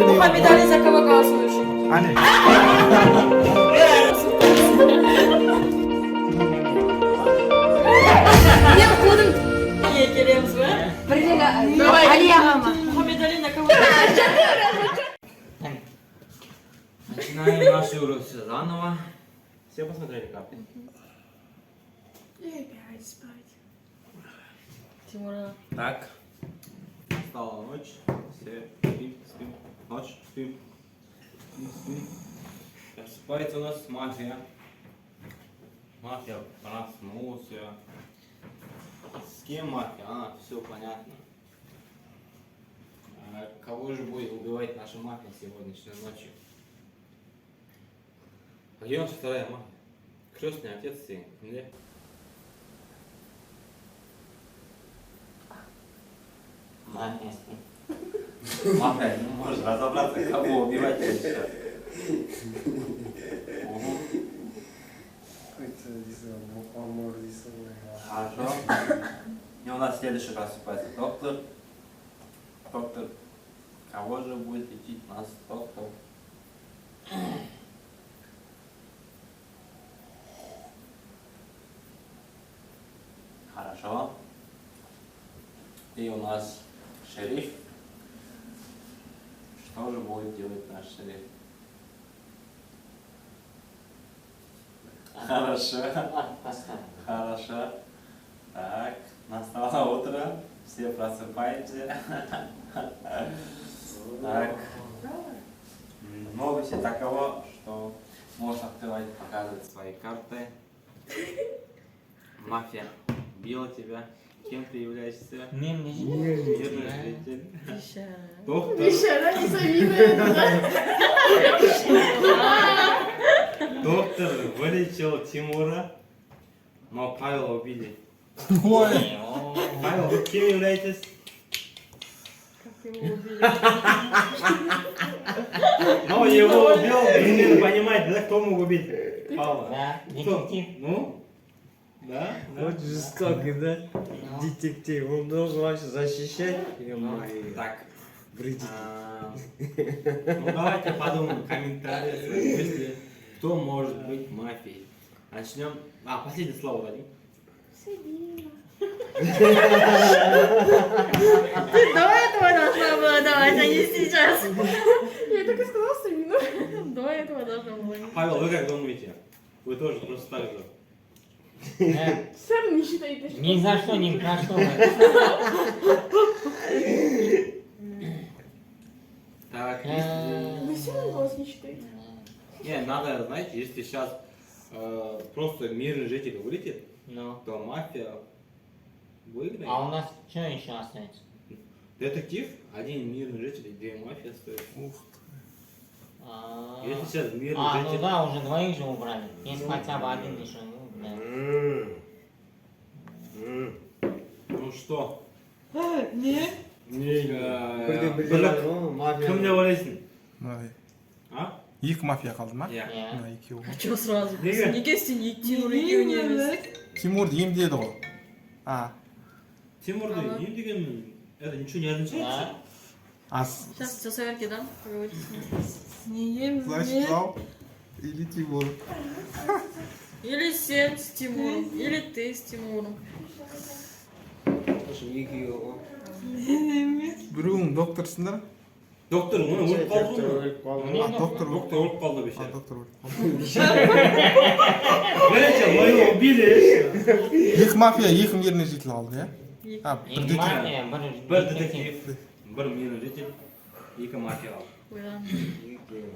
Мухаммед Али за кого голосуешь? Али. Мен қудым. Не келеміз бе? Али ағама. Мухаммед Али на кого? Начинаем наши уроки заново. Все посмотрели карты? Тимура. Так. Настала ночь. Все спим, спим. Ночь, спим. Спим, спим. Просыпается у нас мафия. Мафия проснулся. С кем мафия? А, все понятно. А кого же будет убивать наша мафия сегодняшней ночью? А где наша вторая мафия? Крестный отец сын. Где? Мафия. Мафия, не может разобраться, кого убивать сейчас. Хорошо. И у нас следующий просыпается доктор. Доктор. Кого же будет лечить нас доктор? Хорошо. И у нас шериф. Что же будет делать наш шериф? Хорошо. Хорошо. Так, настало утро. Все просыпаемся. Так. Много все таково, что можно открывать, показывать свои карты. Мафия била тебя. Кем ты являешься? Мирный житель. Доктор. Доктор вылечил Тимура, но Павела убили. Ой. Павел, вы кем являетесь? Но его убил, примерно понимаете, да, кто мог убить Павла? Да, Кто? детектив. Ну? Да? Вот жестокий, да? Детектив. Он должен вас защищать. Так. Вредитель. Ну давайте подумаем, комментарии свои мысли, кто может быть мафией. Начнем. Последнее слово дадим. Ты до этого должна была давать, а не сейчас. Я так и сказала Сабину. До этого должна была. Павел, вы как думаете? Вы тоже просто так же. Все равно не считаете, что... Ни за что, ни про что. Так, Вы все равно голос не считаете? не, надо, знаете, если сейчас просто мирный житель вылетит, Ну. то мафия выиграет. А у нас что еще остается? Детектив, один мирный житель, и две мафии стоят. А, Если сейчас мирный ну житель... да, уже двоих же убрали. Если хотя бы один еще, ну, да. Ну что? Не. Кім деп ойлайсың? А? Екі мафия қалды ма? Иә. Мына екеуі. А что сразу? Неге? Неге сен Тимур екеуіне емес? Тимурды емдеді ғой. Тимурды ем дегенмен, это ничего не означает. А Сейчас часоверки дам. Поговорите с ним. Значит, Зау или Тимур? Или Сен с Тимуром, или ты с Тимуром. екеуі Біреуің докторсыңдар. Доктор, оны өліп қалды ғой. өліп қалды. Доктор Доктор өліп қалды А, беше. доктор өліп. Бірінші, мы его убили. Екі мафия екінің жеріне жетіліп алды, иә? А, бір Екі детектив. мафия, Бір детектив, бір мені жетіп, екі мафия алды. Оян. екеуі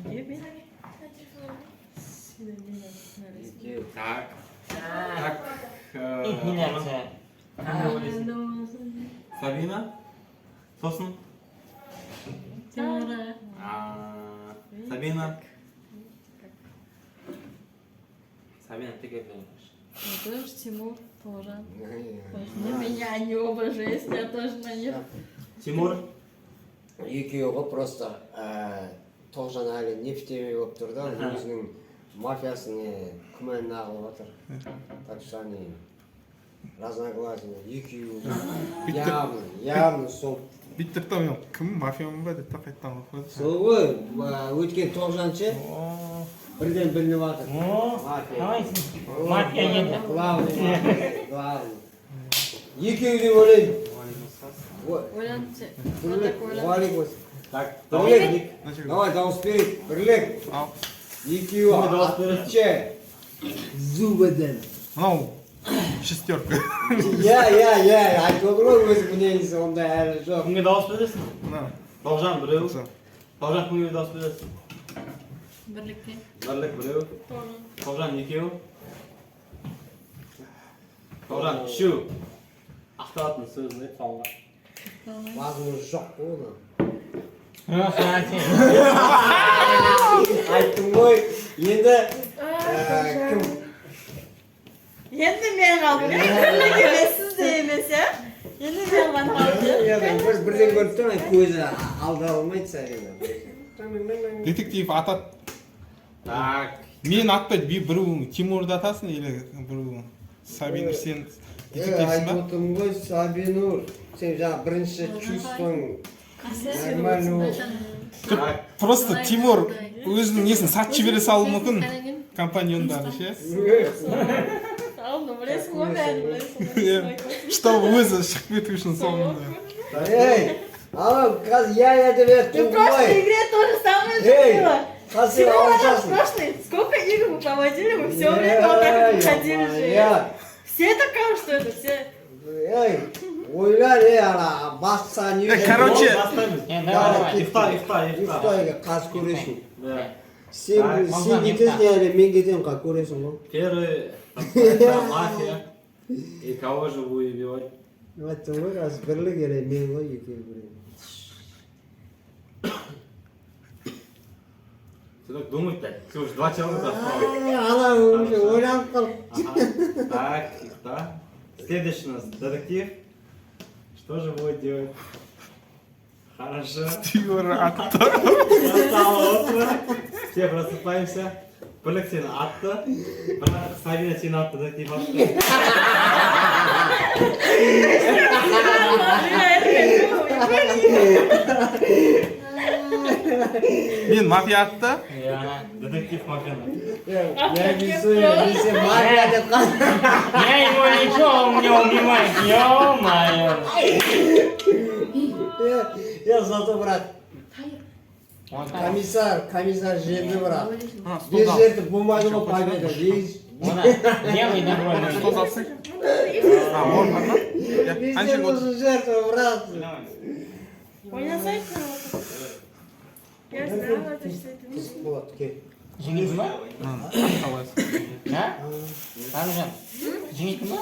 Неге мен? екеуі Так. Так. Инхиляция. Сабина. Сосын. Тимура. Сабина. Сабина, ты как думаешь? Тоже Тимур, тоже. На меня они оба жесть, я тоже на них. Тимур. екеуі ғой просто тоғжан әлі нефтемей болып тұр да өзінің мафиясына күмәнін ағылып жатыр. Так что они разногласия екеуі явно сол. Биттір та мен кім мафиямын ба деп та қайттан қойды. Сол ғой өткен тоғжаншы бірден білініп жатыр. Мафия. Давайте. Мафия енді. Главный. Екеуі деп ойлаймын. Оян, Бірлік, уағалейкум ассалам. Так, Бірлік, давай дауыс берейік. Бірлік, Ал, екеуі атча. Зубадан. мынау шестерка. Я, айтып отыр ғой өзі мнениесі ондай әлі жоқ. кімге дауыс бересің? Мына. Тоғжан біреу. Сол. Тоғжан кімге дауыс бересің? Бірлікке. Бірлік біреу. Тоже. Тоғжан екеу. Тоғжан үшеу. Ақталатын сөзін айт соңға. Мазмұны жоқ қой оны. Рахмет. Айттым ғой, енді кім? Енді мен қалдым. Бірлік емес, сіз де емес, иә? Енді мен ғана қалдым. Бірден көріп тұрмын, көзі алда алмайды сәлем. Детектив атат. Так. Мен атпайды, біреуің Тимурды атасың, или біреуің Сабинур сен детективсің Айтып ба? отырмын ғой, Сабинур, сен жаңа бірінші чувствоң нормально. Просто Тимур өзінің несін сатып жібере салуы мүмкін компаньондары, ше? Ал, ну білесің ғой, бәрін Иә. білесің. Чтобы өзі шығып кету үшін соңында. Эй, алам, қазір я деп Ты еттім в прошлой ғой. игре то же самое же Эй, было. қазір Всего в алашасың. прошлой. Сколько игр мы проводили, мы все время вот так вот выходили же. Все так кажут, что это все. Эй, ойлар, ана, басса не Короче, Давай. Ұйықта. ұйықтайға қазір көресің. Да. Сен Мағжан, кетесің әлі, мен кетемін, қазір көресің ғой. Первый, мафия. И кого же вы убивать? Айттым ғой, қазір бірлік еле мен ғой, екеуі бірден. Ты так думать-то? Ты уже 2 человека осталось. Ана уже ойланып қалып. Так, да. Следующий у нас детектив. Что же будет делать? Хорошо. Тимур атты. Настало утро. Все просыпаемся. Бірлік сені атты. Бірақ Сабина сені атты, детектив атты. Мен мафия атты. Детектив мафияны. Я десе мафия деп қалды. Я его ничего не убиваю, ё-моё. Я зато, брат, Вот так. комиссар жерді, брат. Ана, Без стол жерді болмайды ғой победа, видишь? Вот делай добро. Стол алсың. А, орын бар ма? Я, Везде қанша год? нужен жертва, брат. Ойнасайық қана. Я знала, что это не Қызық болады, кел. Жеңетін ба? Қалайсың? Да? Аружан, жеңетін ба?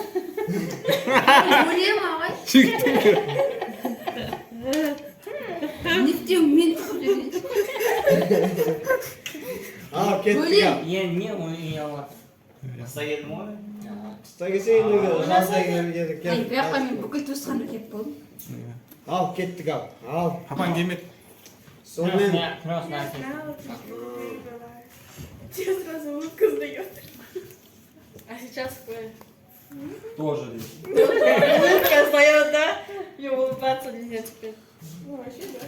Өлем ағай. Нефтем мен тығып жүрген. Ал, кеттік, Өлем. ал. Енді мен ойнауға. Қыста келсең, жазда келді, Ай, кел. бұяққа мен бүкіл туысқанды келіп болдым. Ал, кеттік, ал. Ал, Папаң келмеді. сонымен Красный. Тебе сразу улыбка сдает. А сейчас какое? Тоже. Улыбка сдает, да? И улыбаться нельзя теперь. Ну, вообще, да.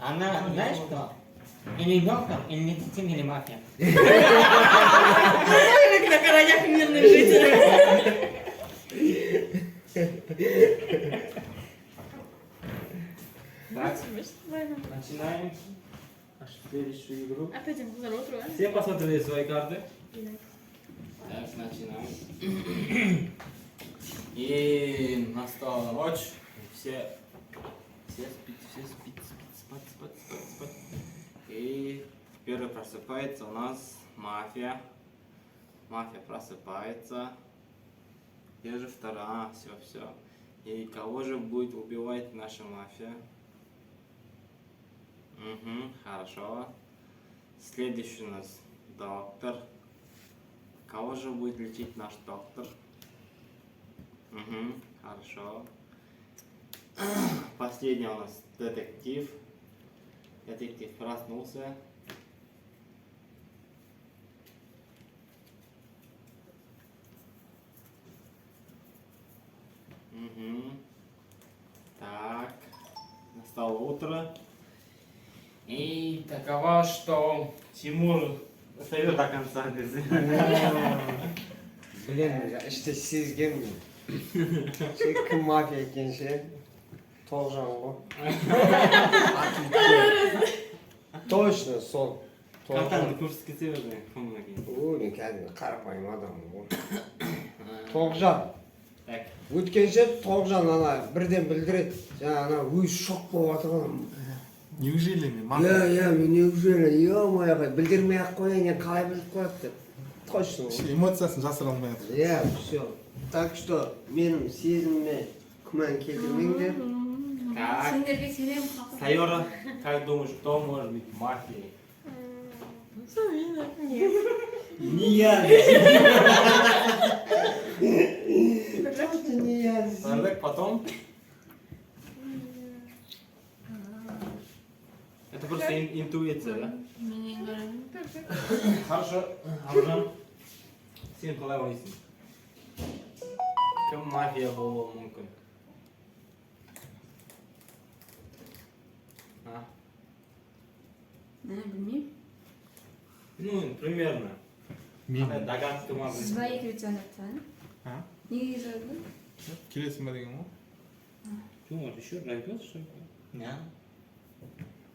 Она, знаешь что? Или доктор, или медицина, или мафия. Как на коронях мирных жителей. Так, начинаем нашу следующую игру. Опять им за утро, а? Все посмотрели свои карты? Так, начинаем. И настала ночь. Все спит, спать. И первый просыпается у нас мафия. Мафия просыпается. Где же вторая? Все. И кого же будет убивать наша мафия? Угу, хорошо. Следующий у нас доктор. Кого же будет лечить наш доктор? Угу, хорошо. Последний у нас детектив. Детектив проснулся. Угу. Так. Настало утро. И такова, что Тимур остается до конца. Блин, işte сезгенмін. Кім мафия екенше? Тоғжан ғой. Точно сол. Картаны көрсеткенсе берді. Кім екен? Ой, кәдімгі қарапайым адаммын ғой. Тоғжан. Так. Өткенше Тоғжан ана бірден білдіреді. Жаңа ана өз шок болып жатырған. Неужели мен мафия? Мен неужели, ё-моё, білдірмей-ақ қояйын, қалай біліп қояды деп. Точно. Эмоциясын жасыра алмай жатыр. Все. Так что менің сезіміме күмән келтірмеңдер. Так. Сендерге сенемін хақы. Сайора, как думаешь, кто может быть мафией? Сабина. Нет. Не я. Олег, потом? Это просто интуиция, да? Менен көрем. Хорошо, Аржан. Сен қалай ойлайсың? Кім мафия болуы мүмкін? Білмеймін. Ну, примерно. Мен Догадка ма? Свои кіртен айтсаң. А? Неге жаздың? келесің ба деген ғой. Что, может, еще разбьет, что ли? Да.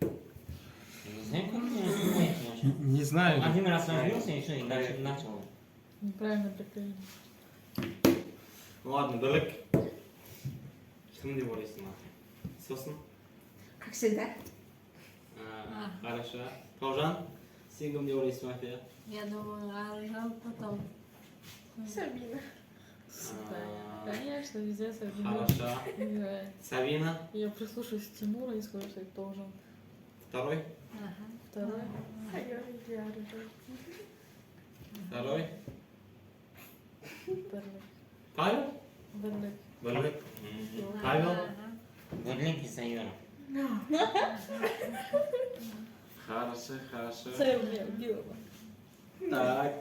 Не знаю, как мне разумеется. Не знаю. Один раз разбился, и все, и начал. Неправильно прикрыли. Ну ладно, Далек. Кім деп ойлайсың мафия? Сосын? Как всегда. Хорошо. Тоғжан, сен кім деп ойлайсың мафия? Я думаю, Аржан потом. Сабина. Конечно, везде Сабина. Хорошо. Да. Сабина, Я прислушаюсь к Тимуру и скажу, что это тоже он. второй. Второй. Сайор или Аржан. Второй. Берлик. Павел? Берлик. Далек. Павел? Берлик и Сайора. Хорошо. Сайор меня убила. Так.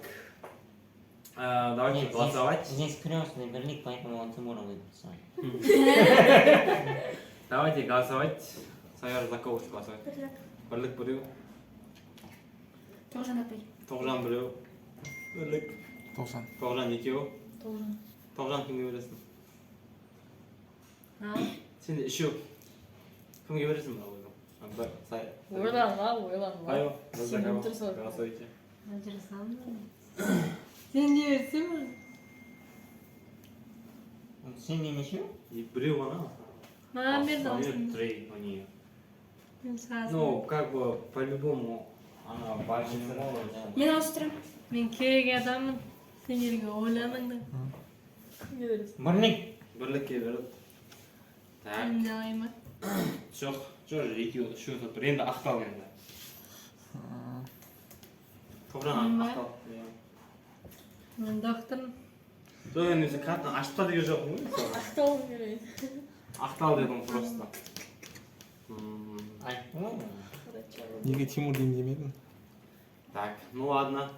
Давайте Нет, голосовать. Здесь крестный Берлик, поэтому он Тимура выписал. Давайте голосовать. Сайор за кого голосовать? Берлик. Бірлік біреу. Тоже напой. Тоғжан біреу. Бірлік. 90. Тоғжан екеу. Тоже. Тоғжан кімге бересің? А? Сен де үшеу. Кімге бересің ба ойды? Ойланма. Павел, вы за кого Интересно. голосуете? Сен не берсің? Сен не ничего? И біреу ана. Мен А дауысым. три у нее. Мен сразу. Ну, как бы по-любому она большинство. Мен ауыстырам. Мен керек адаммын. Сендерге ойланыңдар. Кімге бересің? Берлик. Бірлікке береді. Так. Мен де алайын ба? Жоқ екеуі үшеу тұр. Енді ақтал енді. Тоғжан Мен ба? ақтал. Мен доктормын. Жоқ енді өзі картаны ашып та деген жоқ қой. Ақтауым керек. Ақтал дедім просто. Ай, ну, Неге Тимур дейін демедің? Так, ну ладно.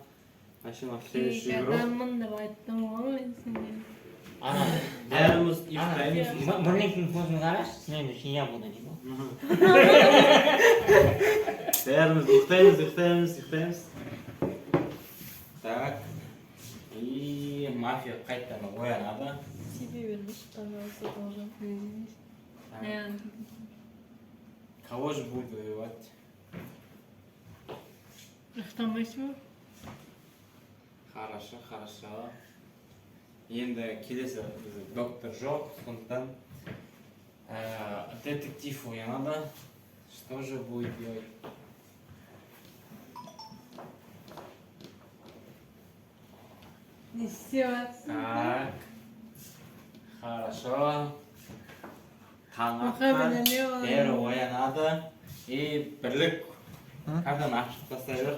Начнем Керек следующую игру. адаммын деп айттым ғой мен сендерге. Ана, Бәріміз Ана, ұйықтаймыз. Берликтің көзін қарашы, следующий я буду, типа. Сәріміз, ұйықтаймыз. Так. И мафия қайтадан оянады. Тебе вернешь, пожалуйста, тоже. Так. Кого же будет воевать? Ықтамайсың ба? Хорошо. Енді келесі бізде доктор жоқ, сондықтан детектив оянады. Что же будет делать? Несется. Так. Хорошо. Таң Махаббат атқан, не бәрі оянады. И бірлік қадан ашып тастай бер.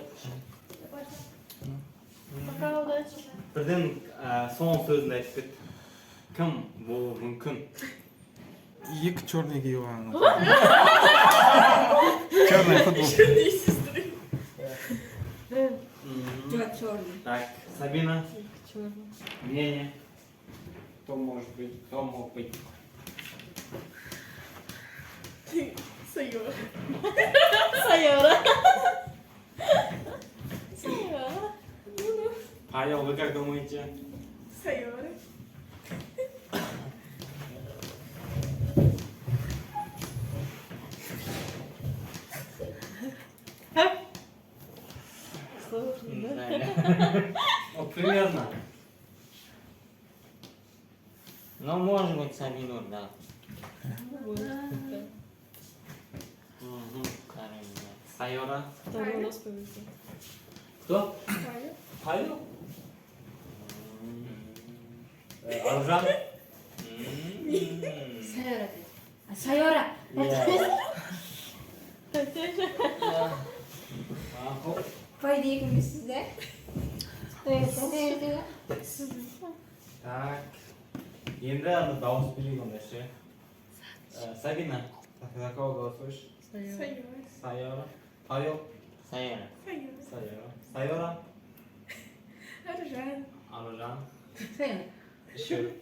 Пока удачи. Бірден соңғы сөзін айтып кет. Кім болуы мүмкін? Екі черный киіп алған. Черная футболка. Черный. Так, Сабина, Черный. мнение. Кто может быть, кто мог быть? Сайора. Павел, вы как думаете? Сайора. Сложно, Не да? знаю. Вот примерно. Ну, может быть, Сабинур, да. Мгм. Каролина. Сайора. Второй раз повезло. Кто? Павел? Аружан? Сайора. Сайора. Мақұл. По идее, комиссия, да? Так. Енді ана дауыс билейік онда ше. Сабина, за кого голосуешь? Сайора. Сайора. Павел? Сайора. Сайора. Сайора? Аржан. Аружан? Сайора. Еще.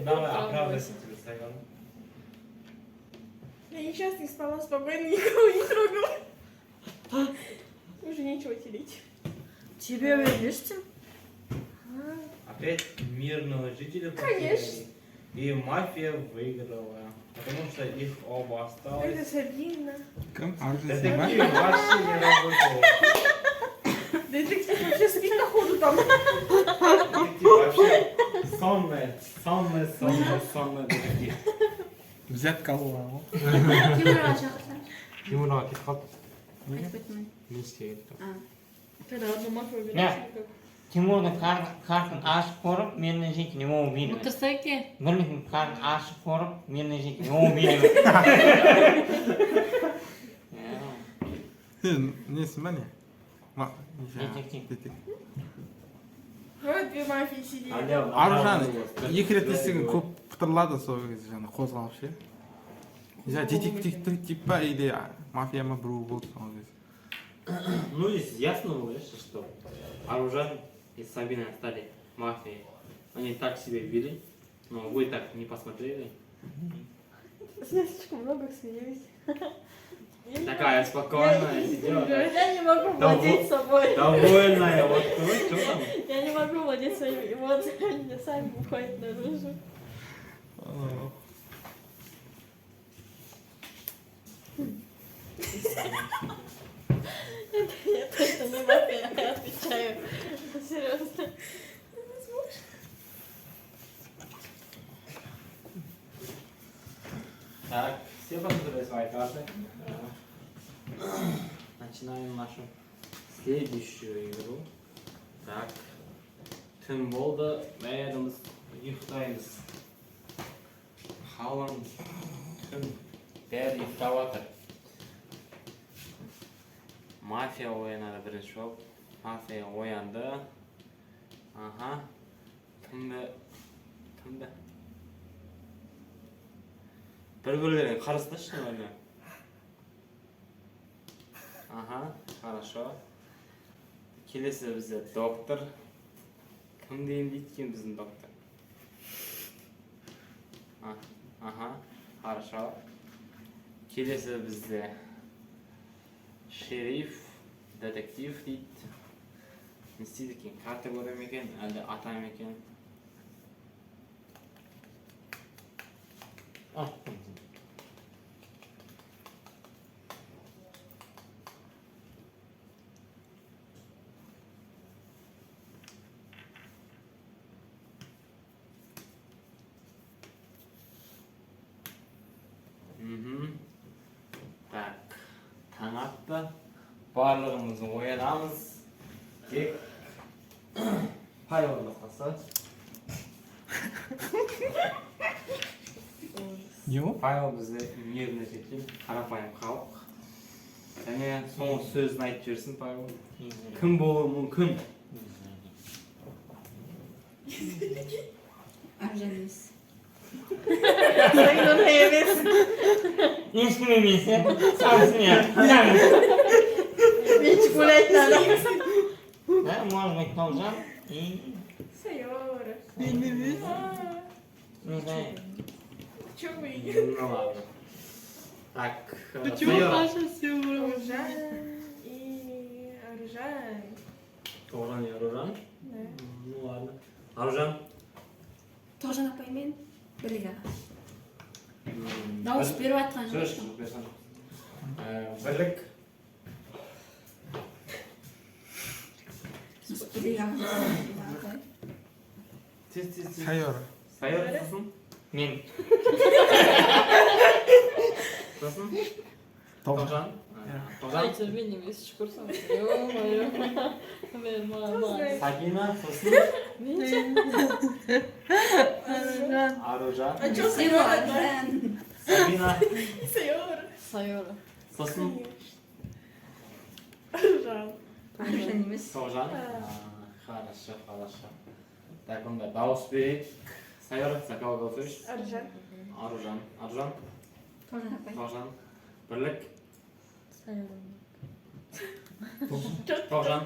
Давай, оправдайся тебе, Сайора. Я несчастно не спала спокойно, никого не трогала. Уже нечего телить. Тебе веришься? Опять мирного жителя Конечно. потеряли. И мафия выиграла. Потому что их оба Это осталось. Сабина. Кім? Аржан Детектив Симба? вообще не работает. Детектив вообще спит на ходу там. Детектив вообще сонный детектив. Взятка алған ғой. Тимур шақырсам. Тимурға кетіп қалды. Айтып кетмей. Не істейді? Когда одну мафию Не. веришься, как? Тимурдың картын ашып көріп, мені жейді, не ол билемін. Отырса екен. Бірліктің картын ашып көріп, мені жейді, не ол билемін. Сен несің ба не? Детектив. Вот две мафии сидели. Аружан екі рет естіген көп пытырлады сол кезде жаңа қозғалып ше. Детектив па или мафия ма біреу болды сол кезде. Ну, здесь ясно было, что Аружан и Сабина стали мафией. Они так себя вели, но вы так не посмотрели. Слишком много смеюсь. Такая спокойная сидела. Я не могу владеть собой. Довольная, вот что там? Я не могу владеть своими эмоциями, они сами уходят наружу. Я точно не мафия, я отвечаю. Серьезно. Так, все посмотрели свои карты. Начинаем нашу следующую игру. Так, кім болды? Бәріміз ұйықтаймыз. Қалың кім? Бәрі ұйықтап жатыр. Мафия оянады бірінші болып. Мафия оянды. Аха. Кімді? Бір-бірлеріне қарастыршы, наверное. Ага, хорошо. Келесі бізде доктор. Кім дейін дейді екен біздің доктор? Ага, хорошо. Келесі бізде Шериф, детектив дейді. Не істейді екен? Карта көре ме екен, әлде ата ма екен? Так, таң атты. Барлығымыз оянамыз. Тек пайғамбар басқасы. Не ол? Павел бізді үйеріне жеткен қарапайым халық. Және соңғы сөзін айтып жіберсін Павел. Кім болуы мүмкін? Аржан емес. Сайнұр емес. Ешкім емес, е? Самсын, е? Менчик ойлайтын адам. Да, может быть, Таужан и... Сайора. Не знаю. Чё вы? Ну ладно. Так, Аржан и Аржан. Таужан и Аружан? Да. Ну ладно. Аружан? Тоғжан апай мен бірлік аға. Дауыс беріп атқан жоқ. Бірлік. Бірлік аға. Тез. Сайора. Сайор сосын? Мен. Сосын? Таужан. Таужан? Терпение емес шүкірсің. Ё-моё. Мен мама. Сакина, сосын? Аружан. А чё Сен Сайора? Аржан. Сабина, Сайора. Сайора. сосын? Аржан. Аржан емес. Таужан? Хорошо. Так, онда дауыс берейік. Сайор, Сакал Галфович. Аржан. Аружан. Тоғжан апай. Таужан. Бірлік. Сайора. Таужан.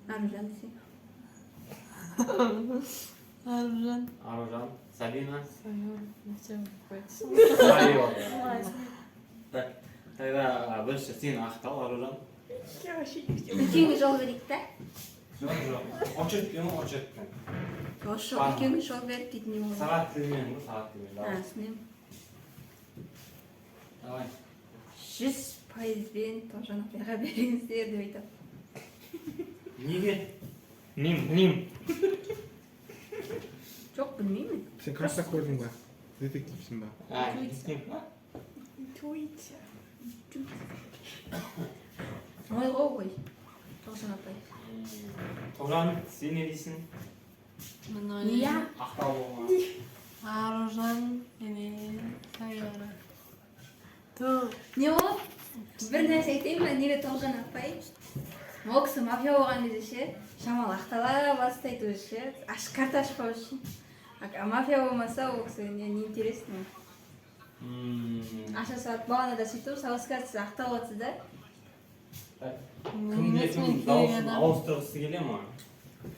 Аржан десе. Аржан. Аружан. Сабина. Сайора. Не тем қойды. Сайор. Так, тогда бірінші сен ақтал, Аружан. Я вообще не хотела. Үлкенге жол берейік та? Жоқ. Очередпен. Үлкенге жол беріп дейтін не болады. Сағат тілмен ғой, сағат тілмен. Давай. Түсінемін. Давай. 100%-бен Тоғжан апайға беріңіздер деп айтамын. Неге? Ним. Жоқ, білмеймін. Сен карта көрдің ба? Детективсің ба? Интуиция. Ой ғой. Тоғжан апай. Таужан, сен не дейсің? Ния. Ақтау болма. Аружан. Және Сайора. Не ол? Бір нәрсе айтайын ба? Неге Тоғжан апай? Ол кісі мафия болған кезде ше, шамалы ақтала бастайды өзі ше, карта ашпау үшін. А мафия болмаса ол кісі не интересно. Аша салып бағана да сөйтіп, сауыскасыз ақтап отырсыз да. Кімде кім дауысын ауыстырғысы келе ма?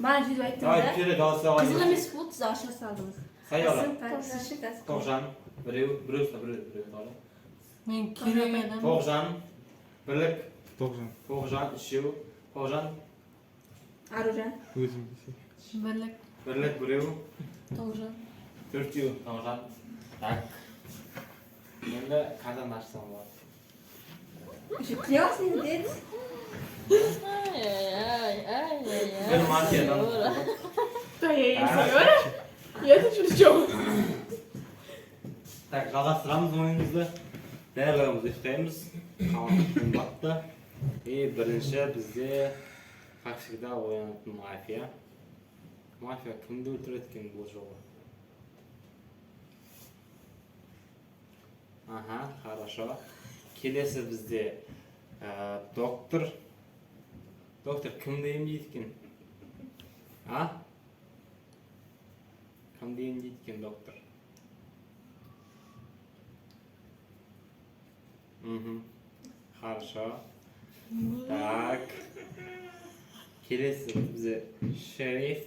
Маған сөйтіп айттыңыз Давай, да. кері дауысы Қызық емес болды, сіз аша салдыңыз. Сайора. Тоғжан. Біреу. Мен керек адам. Тоғжан. Бірлік. Тоғжан. Үшеу. Тоғжан. Аружан. Өзім десе. Бірлік. Біреу. Тоғжан. Төртеу. Тоғжан. Так. Енді картаны ашсам болады. Уже клёсный дед. Ай-яй-яй. Бір мафиядан. Сайора. Да, я и Сайора. Я-то при чем? Так, жалғастырамыз ойынымызды. Барлығымыз ұйықтаймыз. Қамын батты. И бірінші бізде, как всегда, оянатын мафия. Мафия кімді өлтіреді екен бұл жолы? Ага, хорошо. Келесі бізде доктор. Доктор кімді емдейді екен? А? Кімді емдейді екен доктор? Хорошо. Так. Келесі бізде шериф.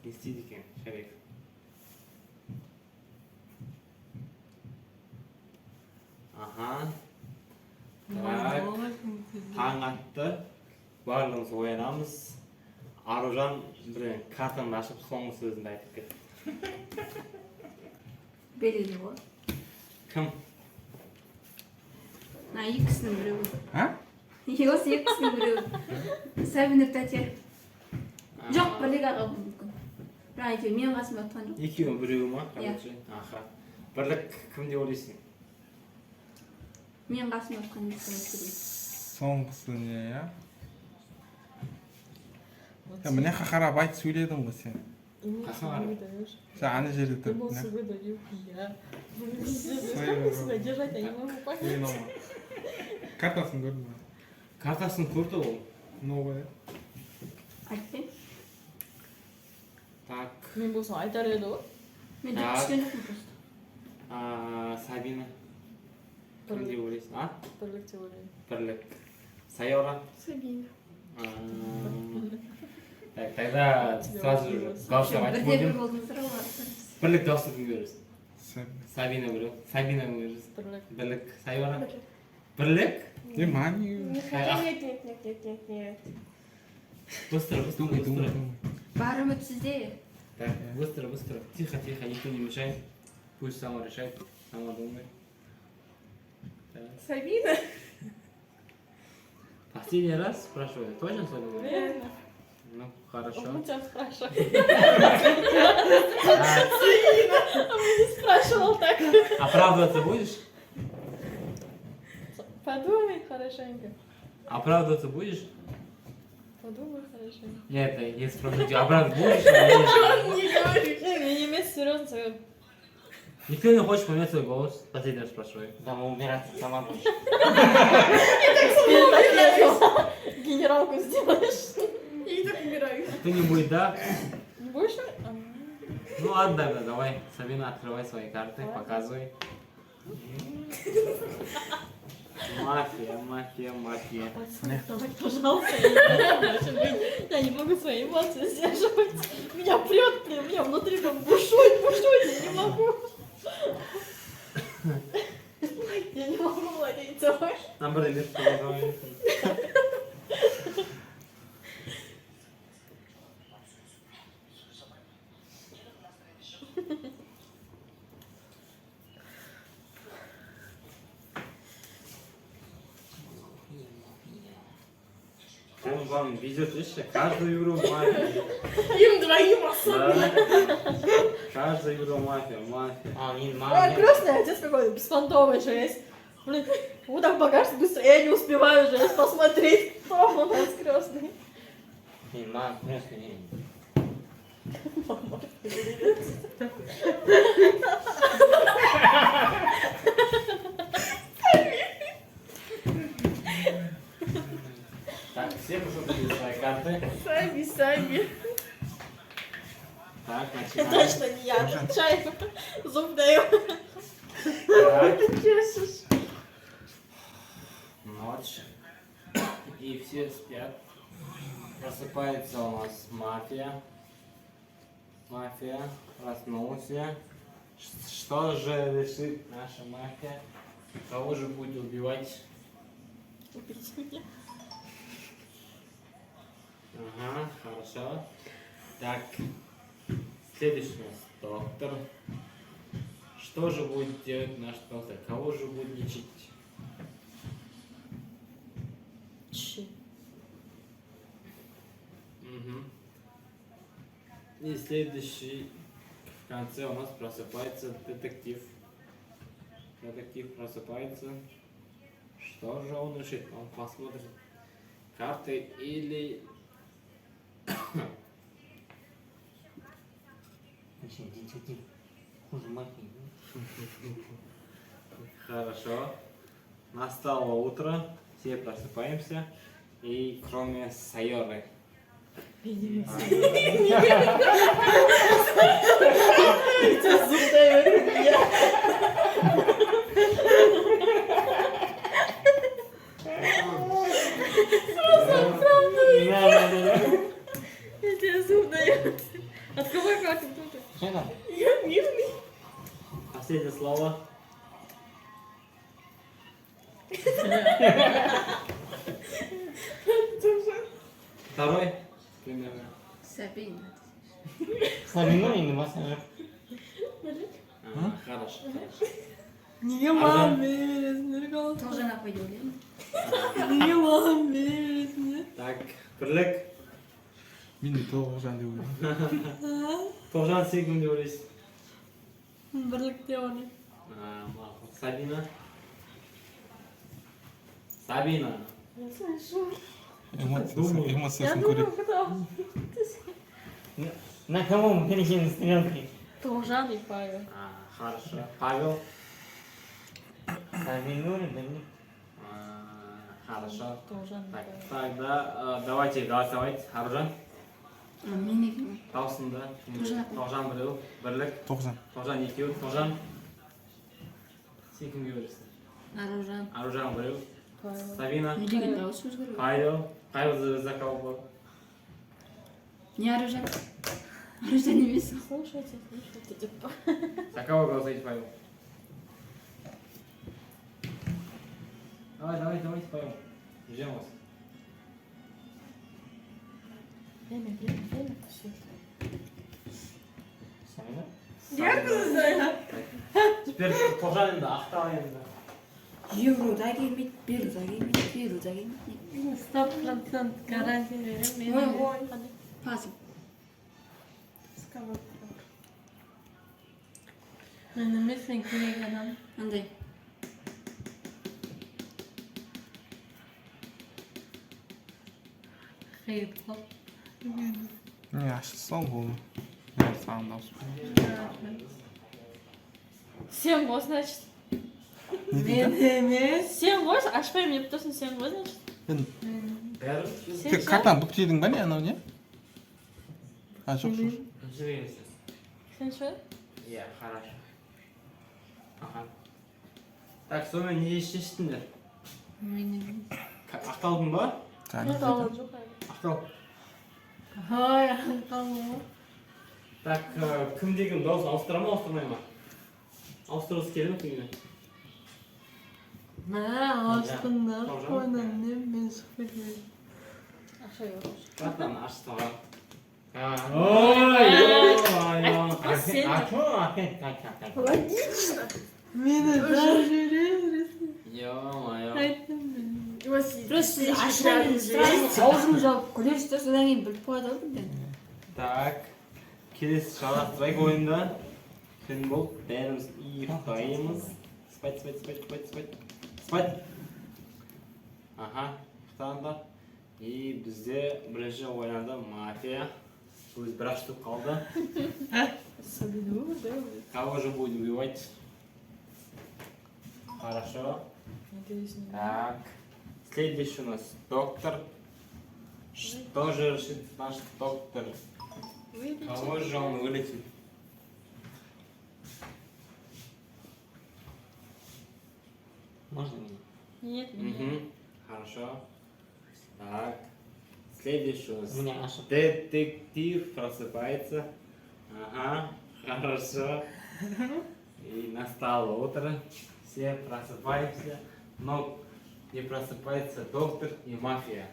Не істейді екен, шериф? Ага. Так. Таң атты. Барлығымыз оянамыз. Аружан бір картаны ашып соңғы сөзінде айтып кетті. Белгілі ғой. Кім? Екісінің біреуі. А? Осы екісінің біреуі. Сәбинов тәте. Жоқ, бірлік аға бұл мүмкін. Бірақ әйтеуір мен қасымда отқан жоқ. Екеуі біреуі ма? Иә. Аха. Бірлік кім деп ойлайсың? Мен қасымда отқан екісін өткізейін. Соңғысы не, я? Міне қарап айтып сөйледің ғой сен. Қасыңа қарап. Сен ана жерде Ты был тұрып. свой дадим, я. Свои Как себя держать, я не могу понять. Картасын көрдің ба? Картасын көрді ол. Новая. Айтпайын. Так. Мен болсам айтар еді ғой. Мен де түскен жоқпын просто. Сабина. Кім деп ойлайсың? А? Бірлік деп ойлаймын. Бірлік. Сайора. Сабина. Так, тогда сразу же дауыстап айтып Бірде бір көрдім. болдыңыздар ғой. Бірлік дауыстап кім көресің? Сәбина. Сабина біреу. Сабина кім көресің? Бірлік. Бірлік. Сайора. Бірлік? Мани. Нет. Быстро, быстро, Думай, быстро. думай, думай. Бары үмітсізде. Так, быстро, быстро. Тихо, тихо, никто не мешает. Пусть сама решает, сама думает. Так. Сабина? Последний раз спрашиваю, точно Сабина? Реально. Ну, хорошо. Он тебя спрашивает. А, Не спрашивал так. оправдываться будешь? Подумай хорошенько. Оправдываться будешь? Подумай хорошенько. Нет, если спрашивать, оправдываться будешь? Или нет? Не говори. Не имей серьезно свое. Никто не хочет поменять свой голос. Последний раз спрашиваю. Дома убираться сама будешь. Генералку сделаешь. Я и так умираю. Кто-нибудь, да? Не будешь? Ну ладно, тогда давай. Сабина, открывай свои карты, показывай. Мафия, мафия, мафия. Давай, пожалуйста. Я не могу свои эмоции сдерживать. Меня прет, меня внутри прям бушует, я не могу. Я не могу владеть собой. Нам брали, продолжаем. Вам везет, видишь, каждую игру мафия. Им двоим особенно. Да. Каждую игру мафия, мафия. А, не Ой, мама. крестный отец какой-то, беспонтовый жесть. Блин, вот так покажется быстро, я не успеваю жесть посмотреть, кто у нас крестный. Не мама, просто не. Так, все посмотрели свои карты. Сами. Так, Это начинаем. точно не я, отвечаю, зуб даю. Так, Чешешь. ночь. И все спят. Просыпается у нас мафия. Мафия. Проснулся. Что же решит наша мафия? Кого же будет убивать? Убить меня. Ага, хорошо. Так, следующий у нас доктор. Что же будет делать наш доктор? Кого же будет лечить? Чи. Угу. И следующий в конце у нас просыпается детектив. Детектив просыпается. Что же он решит? Он посмотрит карты или... Иди. Хуже мафии. Хорошо. Настало утро, все просыпаемся, и кроме Сайоры. Тебя зуб даю, меня. Я тебе зуб даю. Открывай карту, кто ты? Что там? Я мирный. Последнее слово. Бля. Второй. Примерно. Сабина. Сабина енді басқа жоқ. Хорошо. Неге маған бересіңдер қалай? Тоғжан апай деп ойлаймын. Неге маған бересіңдер? Так, бірлік. Мен де Тоғжан деп ойлаймын. Тоғжан сен кім деп ойлайсың? Бірлік деп ойлаймын. Мақұл. Сабина. Сабина. Эмоциясын көреді. На кого мы перейдем стрелки? Тоғжан и Павел. Хорошо. Павел. Сабину или Хорошо. Тоғжан и Так, Павел. тогда давайте голосовать. Аружан. Менікі. Таусында. Тоғжан. Тоғжан біреу. Бірлік. Тоғжан. Тоғжан екеу. Тоғжан. Сен кімге бересің? Аружан. Аружан біреу. Павел. Сабина. Не деген дауыс өзгеру. Павел. Павел за кого был? Не Аружан. Аружан емес. Слушайте, типа. За кого голосуете, Павел? Давайте, Павел. Ждем вас. Время, все. Сабина? Теперь Тоғжан енді ақтал енді. Евро да келмейді, беру да келмейді, беру да келмейді. 100% гарантия беремін. Ой, пазл. Мен емес, мен керек адам. Андай. Қиып қол. Не, ашып сал болды. Мен саған дауыс беремін. Сен ғой, значит. Не дейді? емес. Сен ғой, ашпаймын деп тұрсың, сен ғой, значит. Бәрі? Тек картаны бүктедің ба не анау не? Жоқ. Жүрегіңізді. Сен ше? Иә, хорошо. Аха. Так, сонымен не шештіңдер? Ақталдың ба? Ақталған жоқ әлі. Ақтал. Ой, ақталған. Так, кімде кім дауысын ауыстыра ма, ауыстырмай ма? Ауыстырғысы келді ме кімге? Астында қойнан не мен сұхбет беремін. Ақша жоқ. Картаны ашты ма? Логично. Мені даже Ё-моё. айттым мен. Просто сіз ашынан сразу аузыңыз жауып күлесіз де содан кейін біліп қояды ғой бірден. Так, келесі жалғастырайық ойында. Күн болып, бәріміз ұйықтаймыз. Спать. Аха, ұйықтаңдар. И бізде бірінші ойнады мафия. Өз бір штук қалды. Сабину, да? Кого же будем убивать? Хорошо. Надеюсь, не. Так, следующий у нас доктор. Что же решит наш доктор? Кого же он вылечит? Можно меня? Нет, нет. Угу. Хорошо. Так, следующий у нас У меня ошибка. детектив просыпается. Ага, хорошо. И настало утро. Все просыпаемся. Но не просыпается доктор и мафия.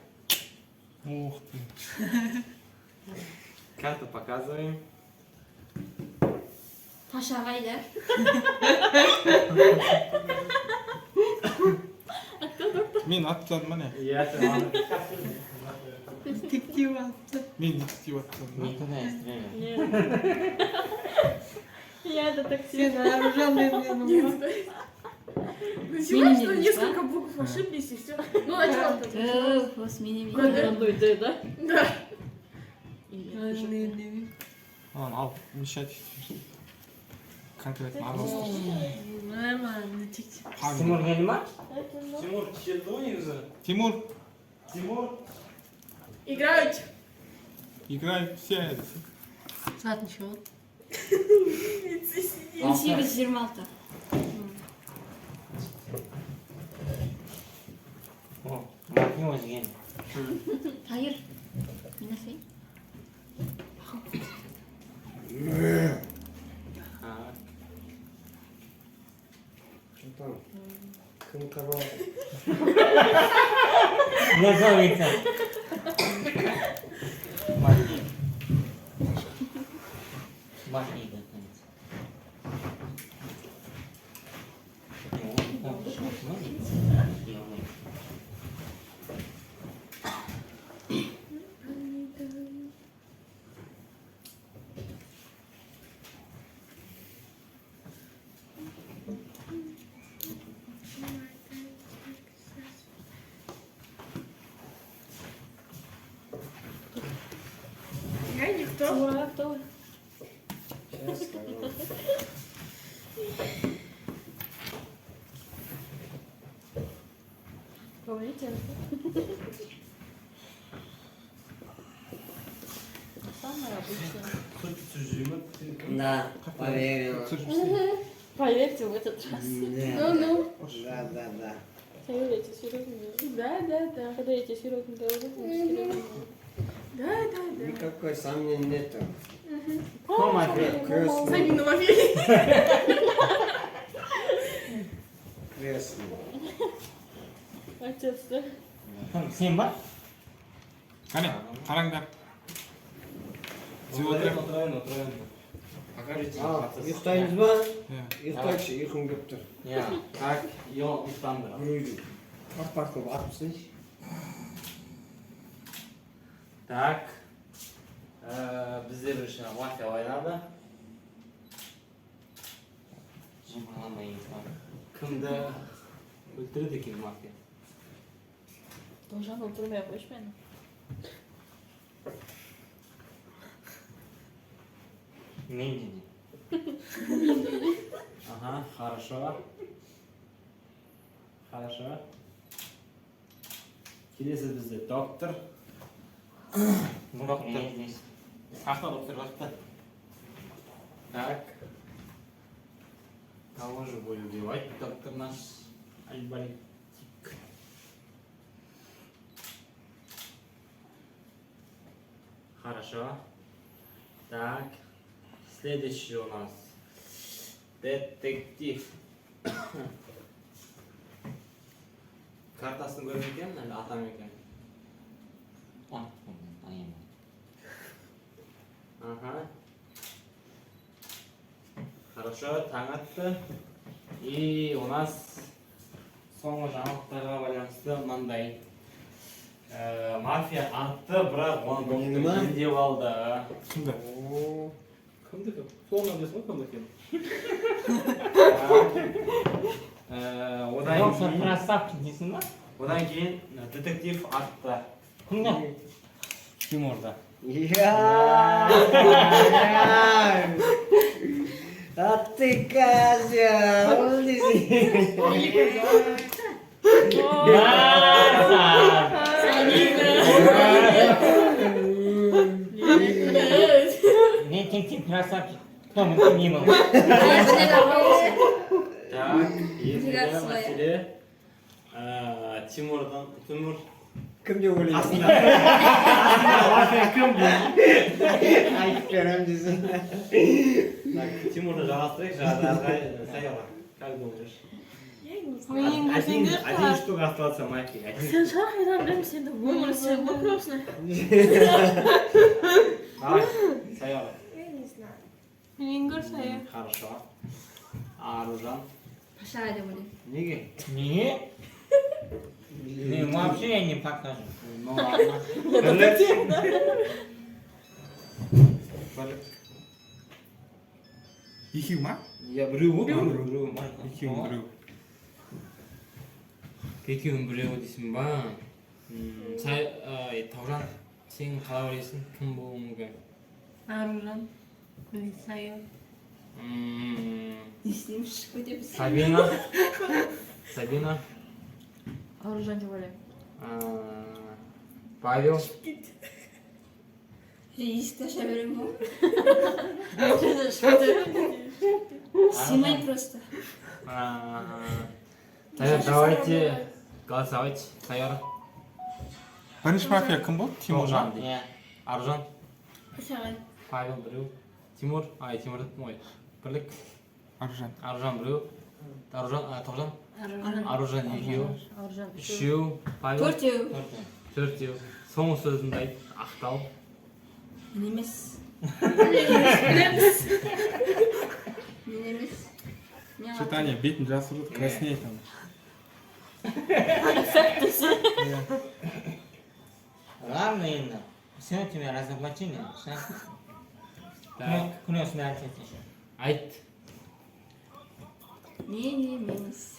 Ух ты. Карту показываем. Паша қайда? Мен аттадым міне. Я это Детектив атты. Мен детектив аттадым. Не туда я стреляю. Нет. Я детектив. Сен Аружан мен. Всего что несколько букв ошиблись и все. Ну, а что? Осы менемен. Қандай Д, да? Да. Ладно, ал, мешать. Конкретно араластырсын. Нормально, детектив. Тимур geldi mi? Тимур, челдоник же. Тимур, Тимур. Играют. играй все. Saat ничего. 18-26. О, мафиоз geldi. Тайыр. Минасай. Кім қырып алды? Готовится. Бахни. Бахни готовится. Ну, смотрите. Я никто. Тимур, кто вы? Сейчас скажу. Говорите. Самое обычное. Да, поверил. Поверьте в этот раз. Да, Ну. да. Поверьте, серьезно. Да. Поверьте, серьезно говорю. Да. Никакой сомнений нету. Мама, Крестный. Самину Мафей. Крестный. Отец, да? Симба? Қане, қараңдар. Жеп отырайық. Отырайын. Покажите. Al, ұйықтаймыз ба? Иә. Ұйықтайықшы, ұйқым келіп тұр. Я. Так, ұйықтаңдар. Біреуді парпар қылып атып тастайыншы. Так. Біздер үшін мафия ойнады. Жималамай инсан. Кімді өлтіреді екен мафия? Должен өлтірмей ақ қойшы мені. Мен Ага, хорошо. Келесі бізде доктор. доктор здесь. Қақта доктор қақта. Так. Кого же будет убивать доктор наш Альбалик? Хорошо. Так. Следующий у нас детектив. Картасын көрген екен, әлі атам екен. Ага. Хорошо, таң атты. И у нас соңғы жаңалықтарға байланысты мынандай. Мафия атты, бірақ оны Мені ма? доктор деп алды. Кімді? О, Кімді? Соны білесің ба кімді екен? Доктор красавчик дейсің ба? Одан кейін детектив атты. Кімді? Тимурда. я! А ты козел! Детектив красавчик. Кто бы ты ни был. Так, Мотивация. ендігі мәселе Тимур Кім деп ойлайсың? мафия кім бұл? Айтып беремін дейсің. Так, Тимурды жалғастырайық, жағдайға саяла. Как думаешь? Я не знаю. Один штук остался мафия. Сен шарх едан білем, сенді өмір сен вопросны. Давай, саяла. Я не знаю. Мен көрсая. Хорошо. Аружан. Паша деп ойлаймын. Неге? Не? Ну, вообще я не покажу. Ну ладно. Бірлік. Екеу ма? Я біреу біреу. Екеуің біреу. Екеуін біреу дейсің ба? Таужан, сен қалай ойлайсың? Кім болуы мүмкін? Аружан. Саян. Не істейміз шығып кетеміз. Сабина. Аружан деп ойлаймын. Павел. Есікті аша беремін ғой. Шықты. Сыймай просто. Давайте голосовать. Саяра. Бірінші мафия кім болды? Тимур ма? Я. Аружан. Пашағай. Павел біреу. Тимур. Тимур ой. Бірлік. Аружан. Аружан біреу. Тоғжан Аружан. Аружан екеу Аружан үшеу Павел Төртеу. төртеу соңғы сөзімді айт ақтау Мен емес. Білеміз. Мен емес. Мен ақтау. Читание бетін жасырып краснеет там. Ладно енді все у тебя разоблачение күнәсін айтады еще айт Мен емес.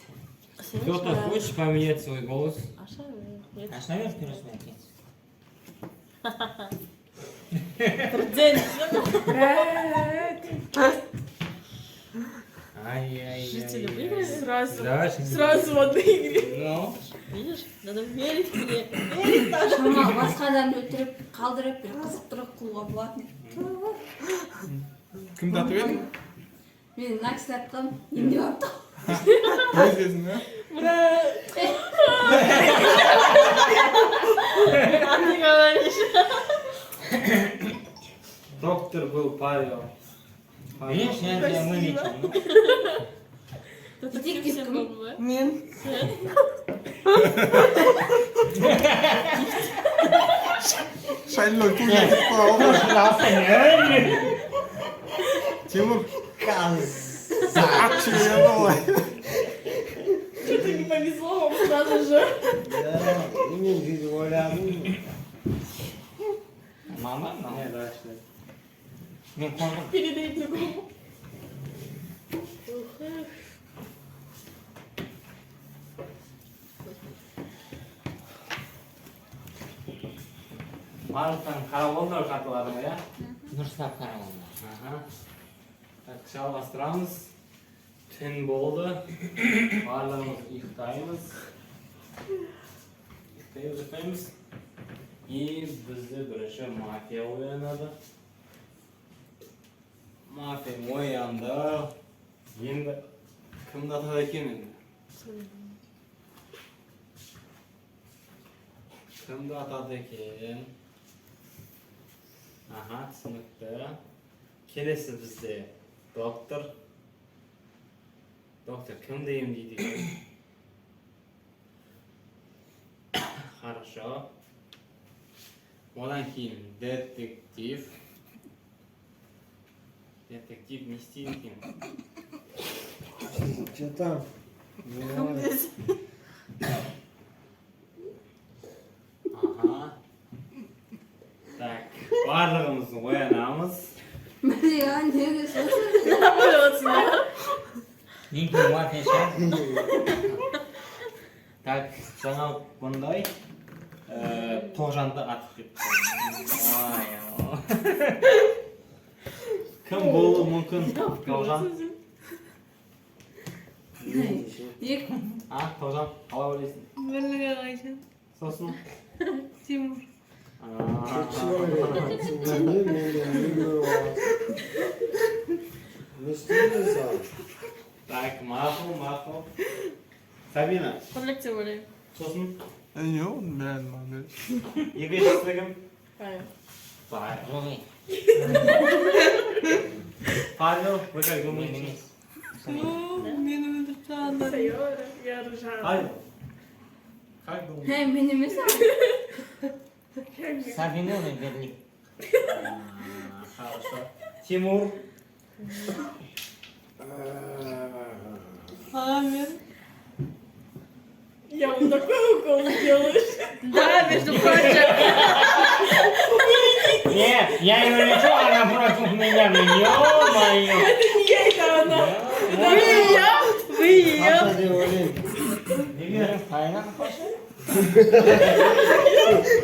кто-то хочет поменять свой голос Аша ашына бер күнәсін айтады Бірден. Жители выиграли? Сразу. Да, Сразу в одной игре. ну Видишь, надо верить мне. Верить надо. Шама басқа адамды өлтіріп, қалдырып, бір қызықтырып қылуға болатын. Кімді атып едің? Мен мына кісіні атқам, емдеп аптым. Өзесің, ба? А ты говоришь. Доктор был Павел. видишь я тебя вылечил ну. Детектив всем был бы. Мен. Шайло кімді Тимур. Зачем я давай? Что-то не повезло вам сразу же. Да, мен сөйтіп ойладым. Мама Не, дальше. мен қуандым Передай другому. Барлықтан қарап олдар карталарыңа, иә? дұрыстап қарағанда Аха. Так, жалғастырамыз. Түн болды. Барлығымыз ұйықтаймыз. Ұйықтаймыз. И бізді бірінші мафия оянады. Мафия оянды. Енді кімді атады екен енді? Кімді атады екен? Аха, түсінікті. Келесі бізде доктор. Доктор кімді емдейді екен? Хорошо. Одан кейін детектив. Детектив не істейді екен? Че там? Аха. Так, барлығымыз оянамыз. Мәлиға неге сосын? ең кейін мафия шығар Так, жаңалық бұндай. Тоғжанды атып кетті. Кім болуы мүмкін? Тоғжан? Ек, А, Тоғжан, қалай ойлайсың? Бірлігі қайшы. Сосын? Тимур. Не істеймін саған. Так, мақұл. Сабина, Бірлікте ойлаймын. сосын? Не, он бәрін маған. Екіншісі кім? Павел. жоғи Павел, вы как мен думаете? емес Мені өлтіріп тастады. Сайора, я ржала. Павел, как думаете? мен емес сабина мен берлик Хорошо. Тимур, А, мен. Я вот такой укол делаешь. Да, между прочим. нет я ее лечу она против меня ну ё-моё Это не я, это она. Вы ее. Қаша деп ойлаймын. неге? қайда қойшы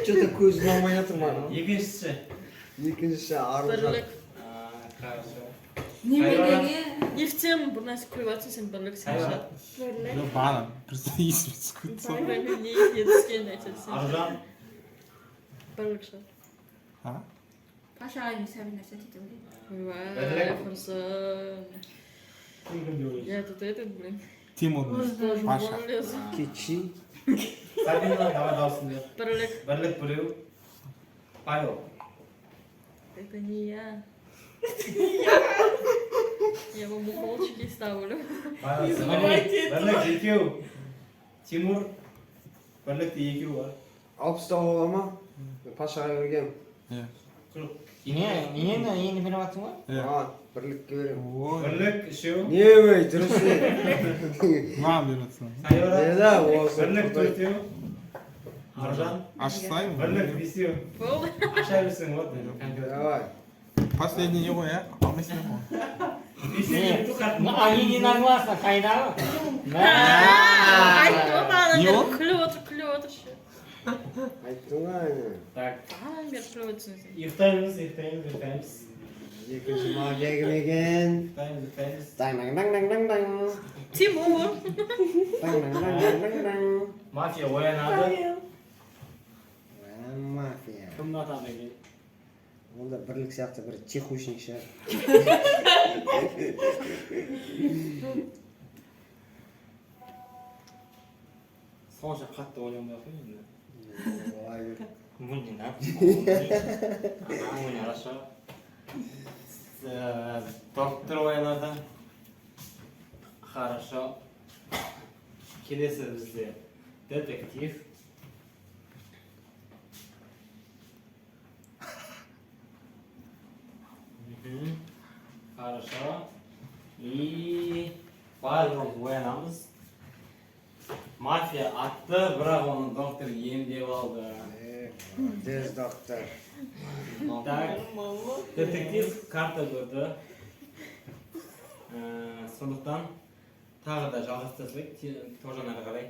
Че-то көзім алмай жатыр маған. Екіншісі. Екіншісі Аружан. Бірлік. Хорошо. неменеге? Ефтем бір нәрсе көріп жатсың сен бірлік сен Хайрат. Бірлік. Ну, бана. Просто есіме түсіп кетті. Бірлік не есіне түскенін айтады сен. Аружан. Бірлік шығар. А? Пашаға не сәбін нәрсе дейді ойлаймын. Вай, құрсын. Кім кімді ойлайсың? Я тут этот, блин. Тимур. Паша. Вон лезу. Кетші. Сабина, давай дауысын бер. Бірлік. Бірлік біреу. Павел. Это не я. Я вам уколчики ставлю. Не забывайте этого. Бірлік екеу. Тимур. Бірлікте екеу бар. Алпыста бола ма? Пашаға бергем. Иә. Нені беріп жатсың ғой? Маған бірлікке берем. Ой. Бірлік үшеу. Не ой, дұрыс не. Маған бересің. Сайора. Да, осы. Бірлік төртеу. Аржан. Ашсайын. Бірлік бесеу. Болды. Аша берсең болады конкретно. Давай. Последний не ғой, ә? Алмайсың ғой. Бесеу ту қатын. Они не нагласно, қайдағы? Айтты ма ана Не бері ол? күліп отыр ше. Айттың ба әне. Так. Ана бері күліп отырсың сен. Ұйықтаймыз. Екінші магия кім екен? Ұйықтаймыз. Таң-таң-таң-таң-таң. Тимур. Таң-таң-таң-таң-таң. Мафия оянады. Мафия. Кімді атады екен? Ол да бірлік сияқты бір чехушник шығар. Сонша қатты ойланбай ақ қой енді. Ой, Будем, да? Хорошо. Доктор оянады. Хорошо. Келесі бізде детектив. Хорошо. И барлығымыз оянамыз. Мафия атты, бірақ оны доктор емдеп алды. Дез доктор. Так, детектив карта көрді. Сондықтан тағы да жалғастырсақ, Тожан әрі қарай.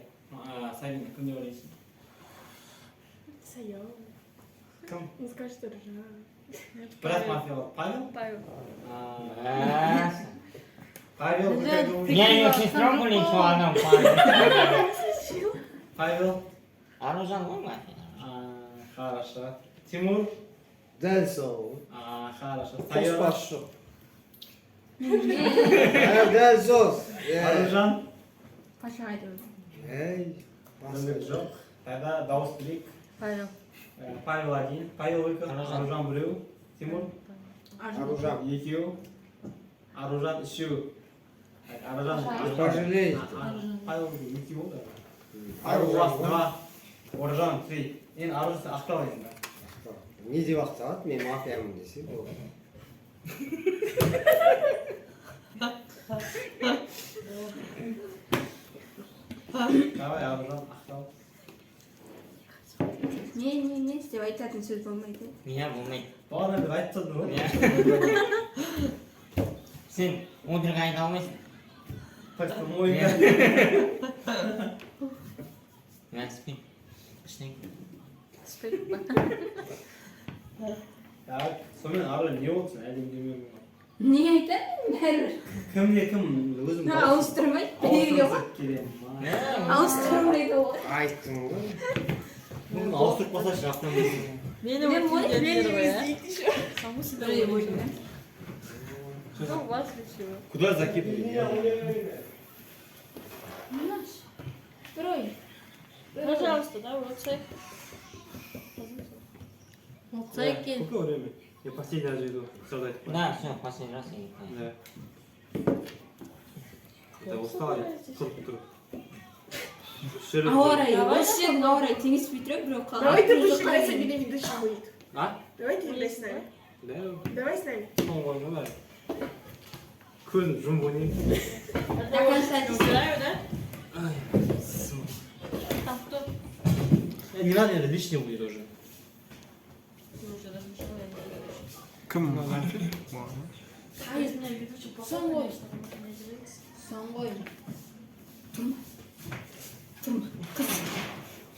Сәлем, кім деп ойлайсың? Саял. Кім? Он скажет, что ржа. Бірақ мафия бар. Павел? Павел. Павел, вы как думаете? Я ее сестру лечу, она Павел. Павел? Аружан ғой ма? Хорошо. Тимур? Дәл сол. Хорошо. Қоспашы. Дәл сол. Аружан? Паша айтып. Эй, Білік жоқ. Тогда дауыс білейік. Павел. Павел один. Павел екі. Аружан біреу. Тимур? Аружан. Екеу. Аружан үшеу. Аружан. Пожалей. Павел екеу болды. Аружан два. Оржан три. Енді Аружан ақтау енді. Не деп ақталады? Мен мафиямын десе болады. Давай Аружан ақтау. Не істеп айтатын сөз болмайды. Меня болмайды. Бағана бір айтып тұрдың ғой. Сен отырға айта алмайсың. Тақтың ойында. Мен спи. Ештеңе. Так, сонымен ары не болсын, әлем демеуің бар. Не айтатын бәрібір. Кімде кім өзім Ауыстырмайды. Белгілі ғой. Ауыстырмайды ғой. Айттың ғой. Бүгін ауыстырып қосайшы ақтан бөлсін. Мені Мен вот ойын первое. Везде еще. Саму себя Бір уволили. ойын. Что у вас решило? Куда закидывали? Наш. Бір ойын. Пожалуйста, да, вот цей. Вот цей кин. Сколько время? Я последний раз иду создать. Да, все, последний раз я не Да. Это устал я. Ауа райы. Осы жердің ауа райы теңіз бүйтрек, біреу қалды. Давай ты будешь играть с одним ведущим будет. А? Давай ты играй с нами. Да. Давай с нами. Соңғы да. Күн жұмып ойнайын. Это я вас играю, да? Там кто? Не надо, это лишнее будет уже. Слушай, даже ничего я не знаю. Кім? А из меня ведущий попал, Самой. конечно, потому что не делится. Соңғы ойын. Тұрма. Қыз.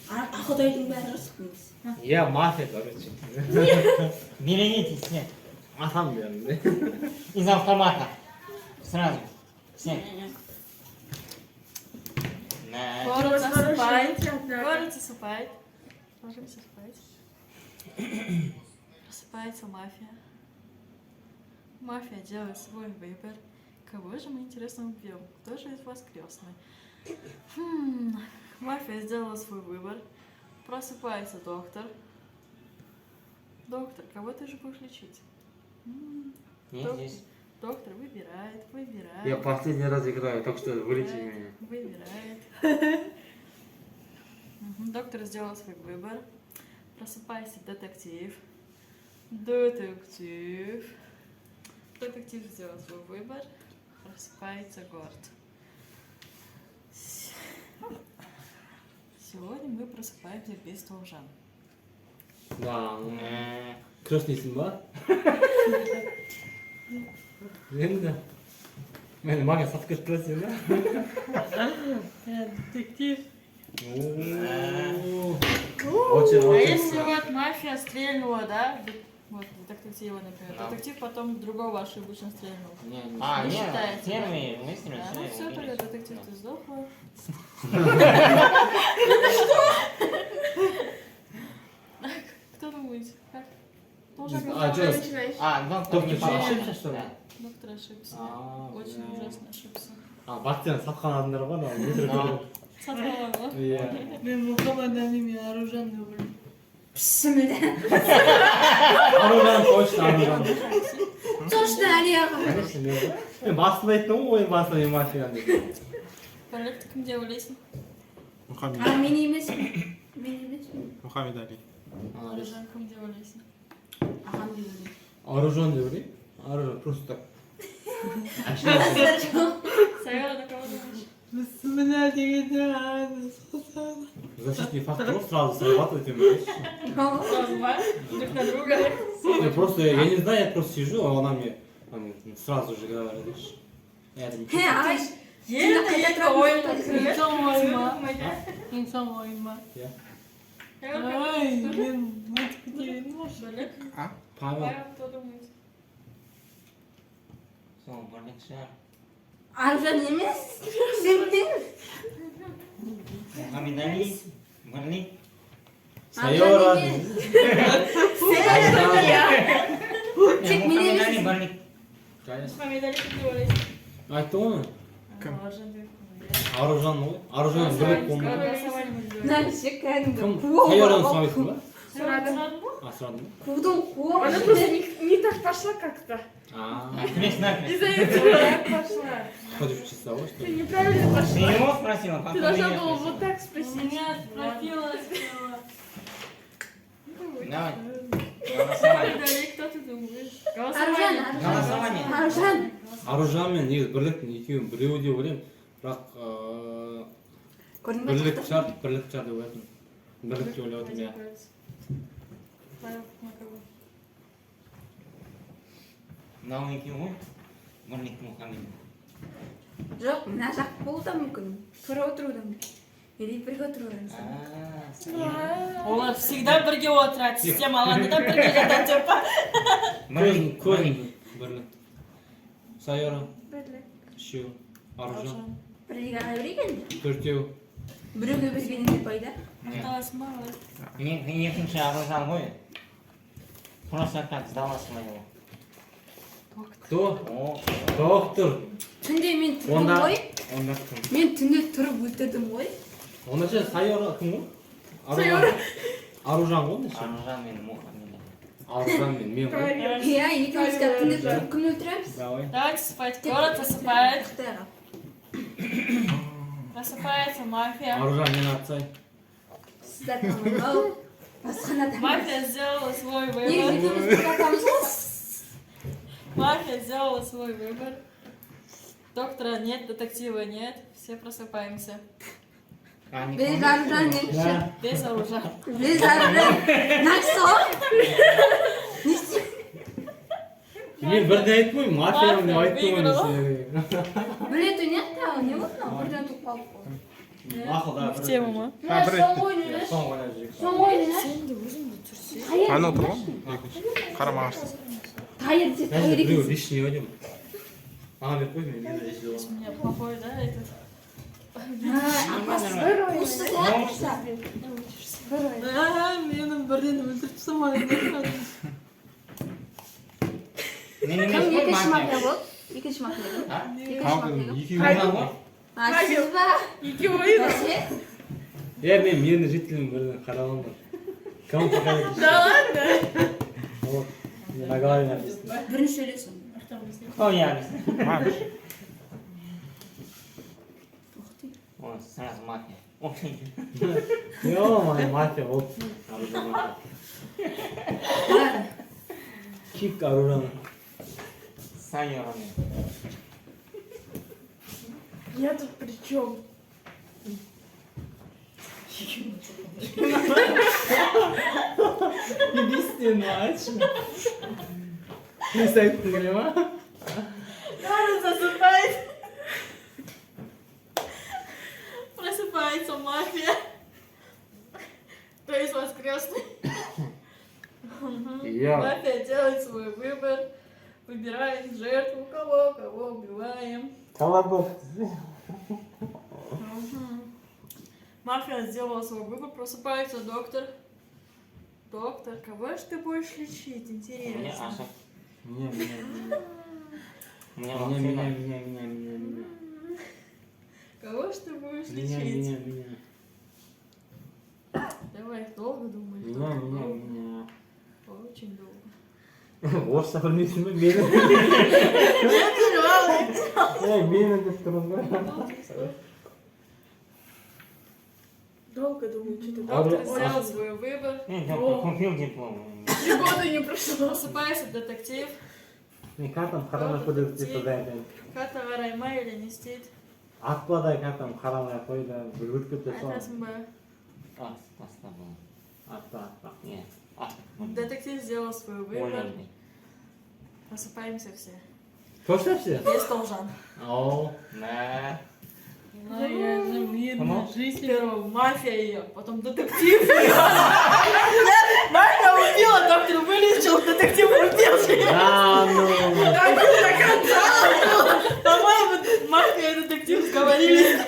Ақұдайдың бәрі ұрсықпыз. Я мафия, короче. Берегитесь, все. Атам берді. Из автомата. Сразу. Все. Да. Город Осторожно, засыпает. однако. Город засыпает. Ложимся спать. Просыпается мафия. Мафия делает свой выбор. Кого же мы, интересно, убьем? Кто же из вас крестный? Мафия сделала свой выбор. Просыпается доктор. Доктор, кого ты же будешь лечить? Я здесь. Доктор выбирает. Я последний раз играю, так что вылечи меня. Выбирает. Доктор сделал свой выбор. Просыпайся, детектив. Детектив сделал свой выбор. Просыпается Горд. Сегодня мы просыпаемся без Толжан. Да, крестный ба? Енді мен маған сатып кетіп тұрасың ба? Детектив. Очень, А очень. если вот мафия стрельнула, да? Вот детектива, например. Да. Детектив потом другого ошибочно стрельнул. А, Не нет, считается, первый выстрел, Да, ну все, тогда детектив ты сдохла. Кто думает? Как? Тоже А, что? А, доктор не Доктор попал. ошибся, что ли? Да. доктор ошибся. А, Очень бля. ужасно ошибся. А, бактен сатқан адамдар ғой анау метро көріп. Сатвала, Иә. мен мұқамадами оруженный был. Bismillah. Аружан точно аружан. Точно Алияға. Конечно, мен басында айттым ғой ойын басында мен мафияны деп. Проект кімде ойлайсың? Мұхаммед. А, мен емеспін. Мен емеспін. Мұхаммед Али. Оружен кімде ойлайсың? Ағам деп ойлаймын. Аружан деп ойлаймын. Аружан просто так. Сайора, на кого думаешь? Защитный фактор сразу срабатывает и знаешь. Сразу, да? Друг на друга. Я не знаю, я просто сижу, а она мне там, сразу же говорит, видишь. Я это не Хе, ағай. Енді ойын İnsan oyma. Ай, İnsan oyma. Я. Ay ben mutlu Бөлек. Павел. Павел, кто думает? Сол, бірлік шығар. Аружан емес. Сен білдің. Мұхаммед Али, бірлік. Сайора. Тек мен Мұхаммед емес. Али, бірлік. Конечно. Мұхаммед Али кімде ойлайсың? Айтты ғой. Оружен деп. Аружан ғой. Аружан бірлік болмады. Голосование мы сделаем. Мына ше кәдімгі Кім? қуы Сайораны бар ғой. сұрамайсың ба? Сұрадың ба? А, сұрадың ба? Қудың қуы. Она просто не так пошла как-то. А, Крест накрест. Из-за этого так пошла. ходишь в часовой, что Ты ли? неправильно Ты пошла. его спросила, как Ты он должна меня была спросил? вот так спросить. Нет, спросила, спросила. Давай. Голосование. Мұхаммед Али, кто ты думаешь? Аружан, Голосование. Голосование. Аружан. Аружан мен негізі бірліктің екеуін біреуі деп ойлаймын. Бірақ Көрдің бе бірлік тақты? шығар деп ойлайтын. Бірлік деп ойлап отырмын, иә. Павел, на кого? Мынау екеуі ғой. Бірлік Мұхаммед. Жоқ, мына жақ болуы да мүмкін. Тұра отыруы да мүмкін. Или бірге отыруы да мүмкін. Олар всегда бірге отырады. Система алғанда да бірге жатады деп па? Көзін бірлік. Сайора, Бірлік. үшеу, Аружан, Бірге ала берейін енді. төртеу. Біреуге бізбенен деп пайда. Ақталасың ба? Олай? Екінші Аружан ғой. Просто так сдалась моего. Кто? О, Доктор. Түнде мен тұрдым Онда ғой. кім? Мен түнде тұрып өлтірдім ғой. Онда ше Сайора кім ғой? Аружан ғой онда ше? Аружан мен Мұхаммед. Аружан мен ғой. Иә, екеуміз қазір түнде тұрып кім өлтіреміз? Давай. Давайте спать. Город засыпает. Қытайға. Просыпается мафия. Аружан мен атсай. Сіздер тамам. Басқана да. Мафия сделала свой Негізі выбор. екеуміз бір атамыз ғой. Мафия сделала свой выбор. Доктора нет, детектива нет. Все просыпаемся. Біз Аружан немші. Без оружия. Біз Аружан. Нақсы ғой? Не істеймін? Мен бірде айттым ғой, мафиямын деп Мафия айттым ғой выиграла. Бір сені. рет ойнадық та, не болды мынау? Бірден туып қалдық қой. Мақұл, да. В тему ма? Мына соңғы ойын ойнаш. Соңғы ойнап жүрейік. Соңғы ойын ойнаш. Ана отыр ғой. Қарамағаш. Тайыр десе Даже тайыр біреу екенсің. лишний ойнайм. Маған беріп қой, мен де лишний У ойнаймын. меня плохой, да, этот? Осы қылады. Менің бірден өлтіріп тастамай. Мен емес Кім қой екінші мафия. мафия болды? Екінші мафия болды. А? Екінші мафия болды. Екеуі ғой. А, сіз ба? Екеуі да. Бәсе? Мен мені жителім бірден қарағандар. Кому показать? Да ладно. Вот. На голове написано. Бірінші сөйлесін. объясни. Кто я объясню? Мамиш. Вот, сразу мафия. Очень. Ё-моё, мафия, вот. Оружие мафия. Кик оружие. Сайорами. Я тут при чем? Объясни, ну а чё? Не стоит понимаешь? Карен засыпает. Просыпается мафия. То есть воскресный. Я. Мафия делает свой выбор. Выбирает жертву, кого убиваем. Колобок. Мафия сделала свой выбор, просыпается доктор. Доктор, кого же ты будешь лечить? Мне Интересно. Аша. Меня. Мне Меня. вакцина. Кого же ты будешь Меня. лечить? Давай, долго думаешь? Меня. Очень долго. Орыс білмейсің бе? Мені. Мені деп тұрмын. Долго думаю, что-то. Доктор А, сделал свой выбор. Я купил диплом. 3 года не прошло. Просыпается детектив. Мен картам қарамай қойды деп дайын. Карта Райма или не стит. Атпадай картам қарамай қойды. Бүлгіт кетті сол. Айтасың ба? Аста был. Атпа. Нет. Детектив сделал свой выбор. Понял. Просыпаемся все. Точно все? Есть Должан. Оу. Да. Ну, я же мирно. Кому? Жизнь первого. Мафия ее, потом детектив. Мафия убила, доктор вылечил, детектив убил ее. Да, ну. По-моему, мафия и детектив сговорились.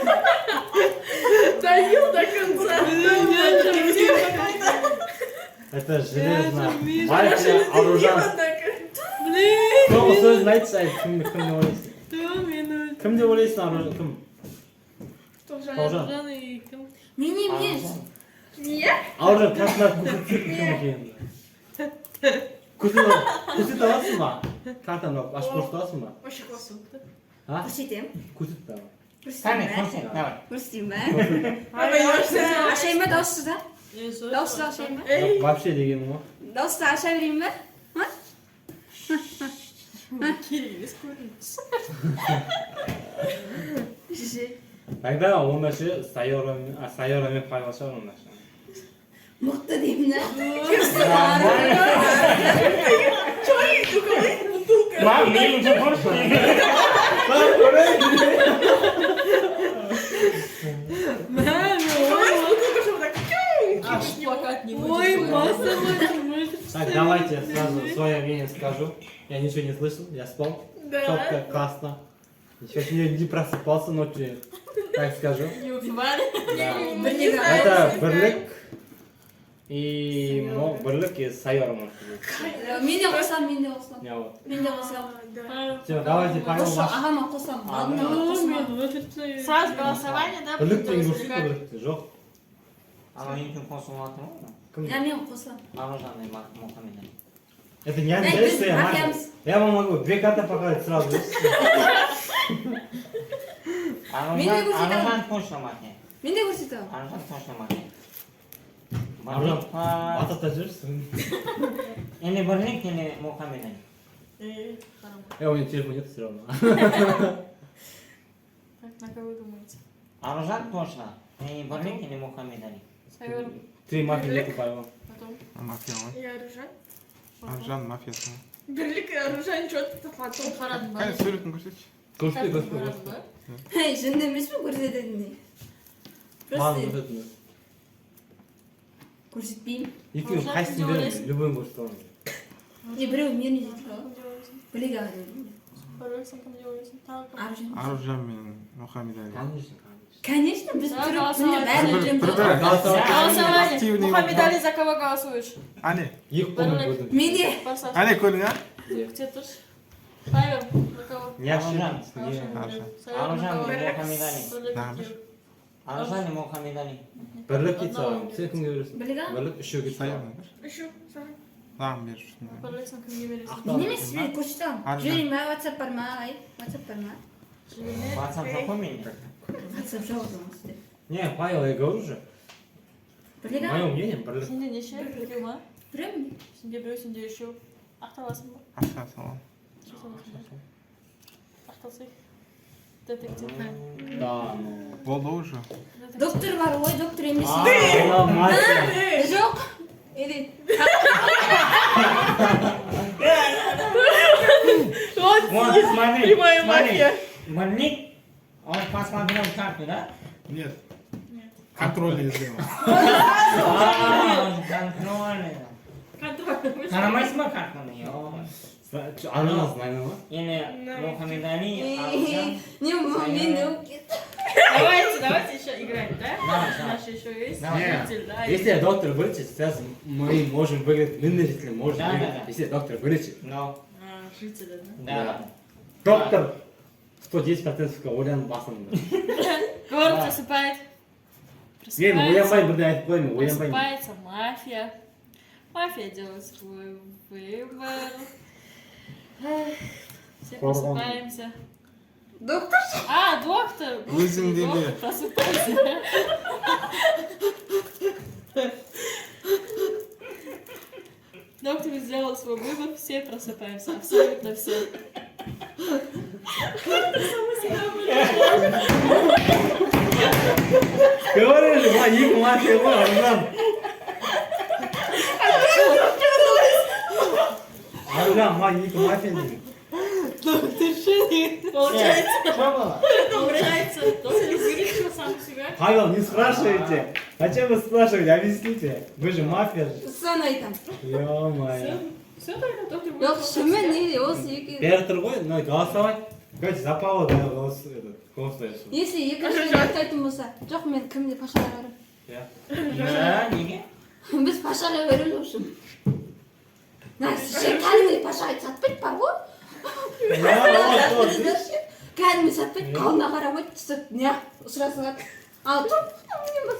Доил до конца. Нет, детектив какой-то. Это железно. Мафия, оружан. Блин. Соңғы сөзін айтшы, кім деп ойлайсың? 2 минуты. Кім деп ойлайсың оружан? Кім? Должан. Должан и кім? Мен. Оружан қасына көрсетіп кім екенін. Көрсете аласың ба? Картаны ашып көрсете аласың ба? Вообще классно. А? Көрсетем. Көрсет давай. Сами, консент, давай. Көрсетейін ба? Ашайын ба дауысты да? Дауысты ашайын ба? Вообще дегенім ғой. Дауысты аша берейін ба? Кирилл, скурить. Тогда онда ше сайорамен пайдаланса онда ше. Мықты деймін да? Мам, мне уже больше. Плакать не будет. Ой, масса. Так, давайте я сразу свое мнение скажу. Я ничего не слышал, я спал. Четко, классно. Сейчас не просыпался ночью, так скажу. Не убивали. Да. Это бірлік и бірлік и сайор может быть. Мен де қосам. Я вот. Мен де қосам. Все, давайте поймем Қошы, ваш. ағама қосам. Алдына қосам. Сразу голосование, да? Бірлік деген Или көрсет как? бірлікті жоқ. Ана ең консулаты ма? Я мен қосам. Аружан и Мухаммед. Это не Да, обязательно, без что я мастер. мафиамс. Я вам могу 2 карты показать сразу. Аружан точно мафия. Мен де көрсетем. Аружан точно мафия. Аружан, Бірлік атата жүрсің. или Бірлік, или Мухаммед. У меня телефон нет все равно. Так, на кого думаете? Аружан точно. И Бірлік, или Мухаммед. Сайор, 3 мафии нету поймал. потом. Мафия ғой. Я оружан. Аружан мафиясы. Великое оружан, что-то потом. Фарад Қай бар. суретін көрсетші. Көрсетпей, Фарад көрсетпей. бар. Ей, жынды емес пе көрсететіндей? Маған Просто көрсетіңіз. көрсетпеймін. Екеуін қайсысын беремін? Любойын көрсете аламын. Не, біреу мені дейді ғой. Кім делаесың? Білек аға дедім. Барасың, кім делаесың? Тағы кім? Аружан. Аружан мен Мухаммед Али. Конечно. Конечно, біз Да, түрік голосовать. міне бәрін білемін. Голосование. Активный Мухаммед вопрос. Али, за кого голосуешь? Ане, Екі қолын көрдім. Мен де. Барсаш. ане көрдің, а? Где ты ж? Павел, за кого? Не ошибся. Аружан. Сайор, Аружан за кого? или Мухаммед Али. Бірлік Да. екеу. Аружан и Мухаммед Али. Бірлік кетсе аламын. Сен кімге бересің? Білек аға? Бірлік үшеу кетсе Сайор. аламын. Еще. Zam ver şunu. Paraysan kimge verirsin? Men emas, men ko'rsataman. Hadi. Juring, men WhatsApp barma, ay. WhatsApp barma. WhatsApp запомни. WhatsApp жоқ o'zimiz sizda. Не, Павел, я говорю же. Birga Мое мнение, бірлік. Sende neçe? Bilir mi? biramni. Sende bir, sende üçü. Aktalasın mı? Aşağı salon. Aktalsın. Detektif. Да, Oldu уже. Doktor var, oy doktor emas. ну. Мастер. Жоқ. Edi. Вот, Вот, смотри, прямая смотри. мафия. Морник, он посмотрел карту, да? Нет. Контрольный сделал. Контрольный. Контроль. Тарамайсың ба картаны? Арына знайны ма? Или Мухаммедани, Алжан. Не, мен Давайте еще играем, да? Давай, давай. Наши еще есть. Давай. Зритель, да? Если доктор вылечит, сейчас мы можем выиграть, мы зрители можем Да, выиграть. да, да. Если доктор вылечит. Ну, Жители, да? да. Доктор 110% ойдан басымды. Город засыпает. Мен оянбай бірден айтып қоймын, оянбай. Просыпается мафия. Мафия делает свой выбор. Все просыпаемся. Доктор. А, доктор! Өзің де Доктор, бе. просыпайся. Доктор сделал свой выбор, все просыпаемся, абсолютно все. Говорили же, екі мафия ғой, арынан. Арынан, екі мафия деймін. Получается, Что было? получается, доктор вылечил сам себя. Павел, не спрашивайте. Зачем вы спрашиваете? Объясните. Вы же мафия же. Соны айтам. Ё-моё. Все только доктор Жоқ, вылечил шынымен себя. не, осы екі. Бәрі тұр ғой, но голосовать. Давайте за Павла голосуем. Если екінші айтатын болса, жоқ, мен кімде пашаға беремін. Да, неге? Біз пашаға береміз, в общем. Сен кәдімгідей пашаға сатпайды, бар ғой? Кәдімгі сатпайды, қалына қарамайды, түсіп, не, ұшыра салады. Ал тұр,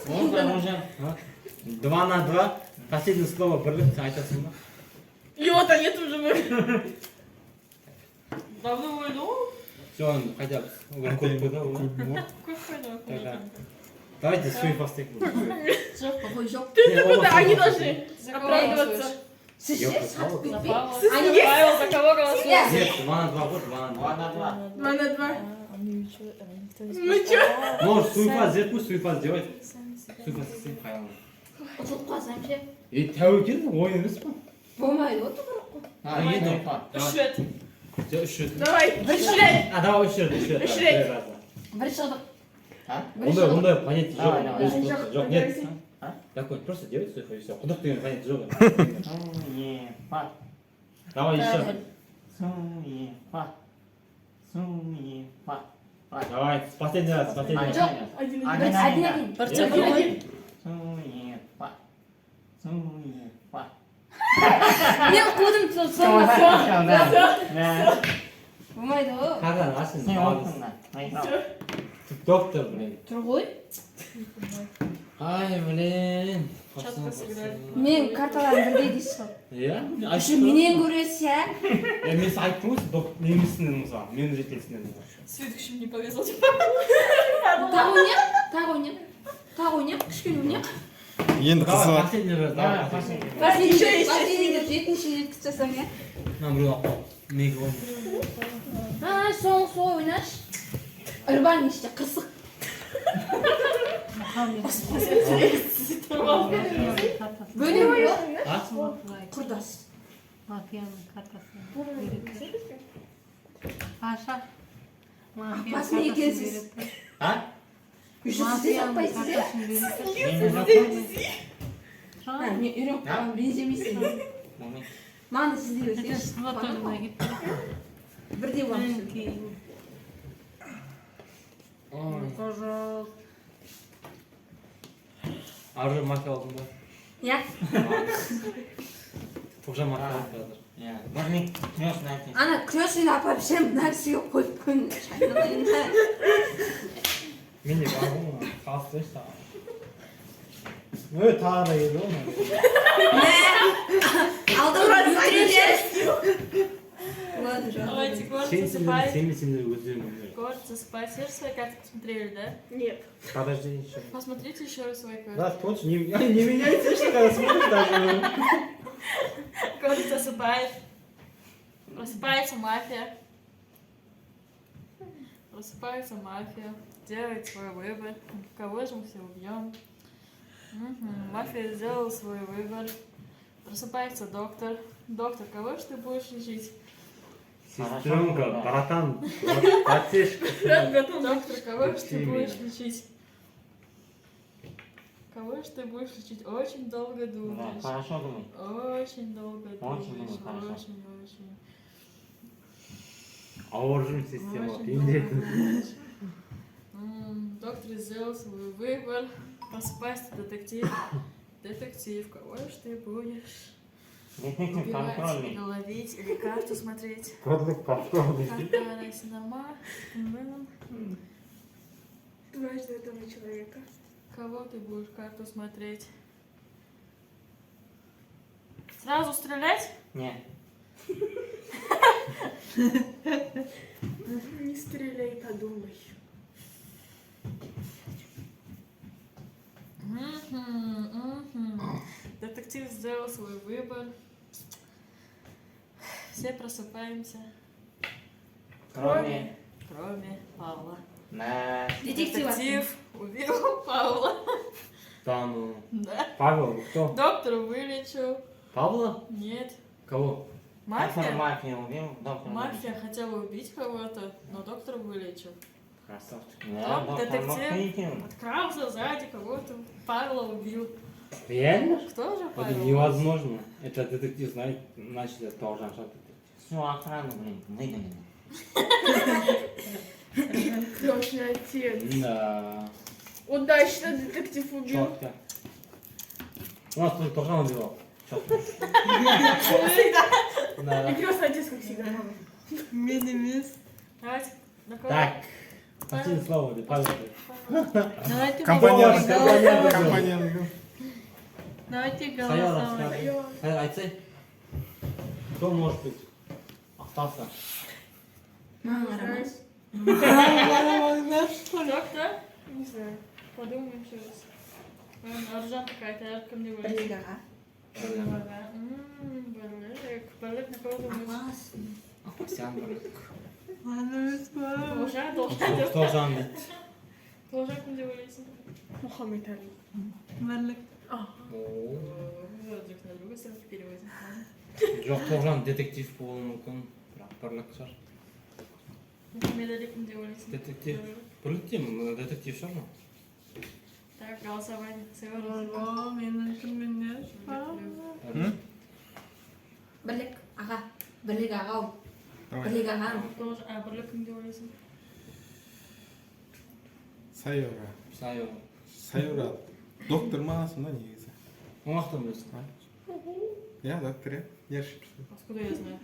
Он оружен. 2 на 2. Последнее слово бірлік айтасың ба? Его-то нет уже. Давно ушел? Все, он хотя бы выходит. Какой Давайте свой постык. Ой, жоқ. Они должны оправдываться. Сіз сатпайды. За Павла. Они За Павла, за кого голосуют? Нет, 2 на 2 вот, 2 на 2. 2 на 2. 2 на 2. Ну чё? Может, суйфаз сделать, пусть суйфаз делает. Суйфаз сен қайалма. Ұтылып қалсам ше. Тәуекел ойын емес па? Болмайды, отыр. А, еду. Швед. Үш рет. Давай, пришли. А, давай үш рет, үш рет. Үш рет. Бір шығдық. А? Ондай понятие Давай, жоқ. давай. Жоқ, жоқ, нет. А? Такой, просто делай суйфаз и все. Құдық деген понятие жоқ. Суефа. Давай еще. Суефа. Суефа. Давай, последний раз, последний раз. Жоқ. Один. Один. Один. Артем, Я- один. Суефа. Суефа. Мен қудым сол. Да. Болмайды ғой. Қаған ашын. Сен оқыңдар. Айқау. Доктор, блин. Тұр ғой. Ай, блин. Четко сыграли. Мен карталарым бірдей дейсіз ғой. Иә? Үші менен көресіз, ә? Мен айттым ғой, немісінен мысалы, мен жителісінен. Следующим не повезло. Тағы ойнайық? Тағы ойнайық? Кішкене ойнайық? Енді Давай, қызы. последний раз, Давай, давай. последний. Последний жетінші жеткіз жасам, ә? Нам біреу неге ойын. Соң сол ойнашы. Ұрбан іште қырсық. Бөле ғой? А? Құрдас. Мафияның картасы. Паша. Апасын екенсіз. А? Үші сізден сатпайсыз, ә? Мен де жоқпын. Не, үйреніп қалған бенземейсің. Болмайды. Маны сізде өтеш. Бірдей уақыт. Ой. Аржы мафия алдың ба? Иә? Тоғжан мафия алды қазір. Иә. Бұрник күресін айтайын. Ана күресін апарып сен мына кісіге қойып қойын. Шайналайын. Мен де бар ғой, қалысты саған. Тағы да еді ғой. Алдым засыпает. Сильно. Город засыпает. Все же свои карты посмотрели, да? Нет. Подожди еще. Посмотрите еще раз свои карты. Да, точно, не меняется, что когда смотришь даже. Город засыпает. Просыпается мафия. Просыпается мафия. Делает свой выбор. Кого же мы все убьем? Мафия сделала свой выбор. Просыпается доктор. Доктор, кого же ты будешь лечить? Сестренка, братан, братишка. Доктор, кого же ты будешь лечить? Кого же ты будешь лечить? Очень долго Да, думаешь. хорошо думай. Очень долго Очень думаешь. много, хорошо. Очень. Ауыржым система. Очень Пенде. долго думаешь. Доктор сделал свой выбор. Просыпается детектив. Детектив, кого же ты будешь? Детектив Убивать контрольный. или ловить, или карту смотреть. Подлог повторный. Карта, если нормально. Дважды этого человека. Кого ты будешь карту смотреть? Сразу стрелять? Нет. Не стреляй, подумай. Детектив сделал свой выбор. Все просыпаемся. Кроме. Кроме Павла. Да. Детектив убил Павла. Да, ну. Да. Павел, кто? Доктор вылечил. Павла? Нет. Кого? Мафия? Мафию убил, доктор. Мафия хотела убить кого-то, но доктор вылечил. Красавчик. Да, доктор Детектив Макфейкин. подкрался сзади кого-то. Павла убил. Реально? Кто же Это Павел? невозможно. Это детектив, знает, значит, это должен быть детектив. Всю охрану, блин, выгнали. Крестный отец. Да. Удачно детектив убил. Четко. У нас тут тоже убивал. Четко. И Да. крестный отец, как всегда. Давайте. На кого? Так. Последнее слово, Павел. Давайте Компания. Компания. Компания. Давайте Сайора, айтсай. Кто может быть? Остался. Доктор? Не знаю. Подумаем еще раз. Аржан какая-то, ярко мне вылез. Бірлігі. Барлык на кого думаешь? Ахмасян. Должен, Кто жанды? Должен кімде ойлайсың? Мухаммед Али. Друг на друга сразу переводим. Жоқ, тоғжан детектив болуы мүмкін. Бірақ бірлік шығар. Мухаммед Али кімде ойлайсың? Детектив. Бірлік деймін, детектив шығар ма? Так, голосование. Бірлік аға. Бірлік аға. Давай. Бірлік аға. Барлык кімде ойлайсың? Сайора. Сайора. Сайора. Доктор мағасың да негізі. Оңақтан білесің. Я доктор, я. Я ошибся. Откуда я знаю?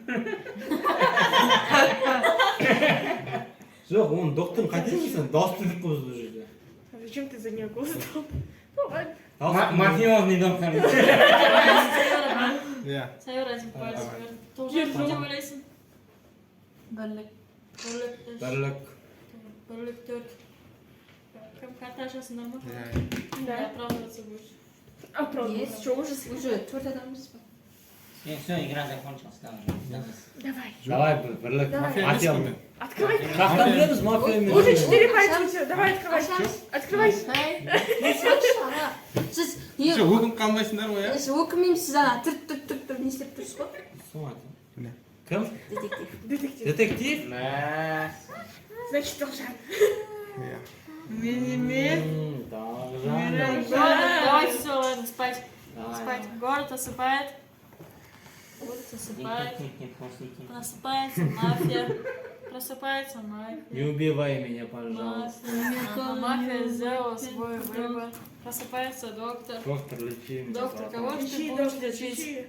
Жоқ, оны докторын қайтесің, дауыс түзіп қойыз бұл жерде. А зачем ты за нее голосовал? Ну ладно. Мафиозный доктор. Я. Сайор один пальц. Давай. Должен кімде ойлайсың? Бірлік. Бірлік. Барлык төрт. Кім карта ашасың ма? Я. Да, оправдываться будешь. Оправдываться. Что, ужас? Уже төрт адамбыз ба? Все, игра закончилась. Давай. Давай, бірлік. Давай. Мафия Мафия. емес Открывай. Қақтан білеміз мафиямен. Уже 4 пальца у тебя. Давай, открывай. Открывай. Сіз Че, өкім қалмайсыңдар ғой, я? өкімеймін, сіз ана түрт не істеп тұрсыз ғой? Сол айтам. Не? Кім? Детектив. Детектив. Детектив? Значит, должен. Я. Тоғжан. Давайте все, ладно, спать. Давай. Спать. Город осыпает. Город осыпает. Просыпается мафия. Просыпается мафия. Не убивай меня, пожалуйста. Мафия сделала свой выбор. Просыпается доктор. Доктор, лечи меня. Доктор, кого же ты Лечи, будешь доктор, лечить? лечи.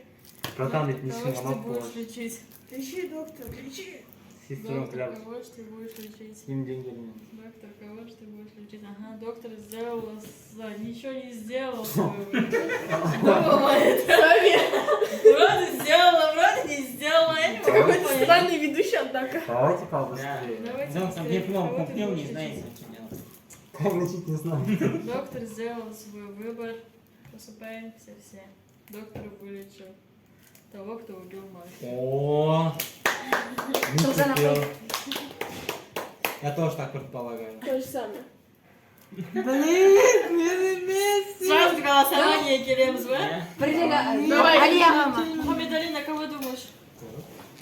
Братан, ведь не Кого же ты снимал будешь лечить? Лечи, доктор, лечи. Сестренка Доктор, рядом. кого же ты будешь лечить? С ним деньги нет. Доктор, кого же ты будешь лечить? Ага, доктор сделала... Ничего не сделал свой выбор. Что бывает? Вроде сделала, вроде не сделала. Я не могу понять. Странный ведущий, однако. Давайте колбасу. Давайте Дом сам быстрее, диплом кого ты купил, не будешь знаете, учить? что делать. Комнатить не знаю. Доктор сделал свой выбор. Просыпаемся все. Доктор вылечил того, кто убил мафию. О, не Толган терпел. апай. Я тоже так предполагаю. То же самое. Сразу голосование, Керем Зв. Біреуге Алияға ма? Мухаммед Али, на кого думаешь?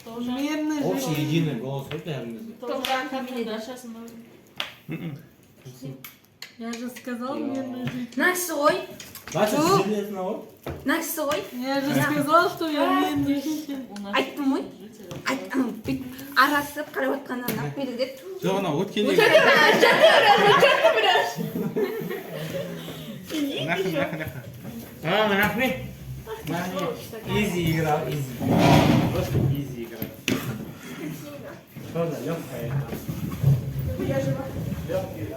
Толжан. Общий единый голос, вот наверное. Толжан, да, сейчас мы... Я же сказал мирно жить. Нақсы ғой, Значит, Ну. железно вот. нақсы ғой. Я же сказал, что я мирный житель. У нас Айттым ғой. жители. Бүйтіп арасып қарап отқаннан ақ бері деп. Жоқ, ана өткенде. Нахын. Рахмет. Изи игра, изи. Просто изи игра. Что за легкая игра? Я жива. Легкий,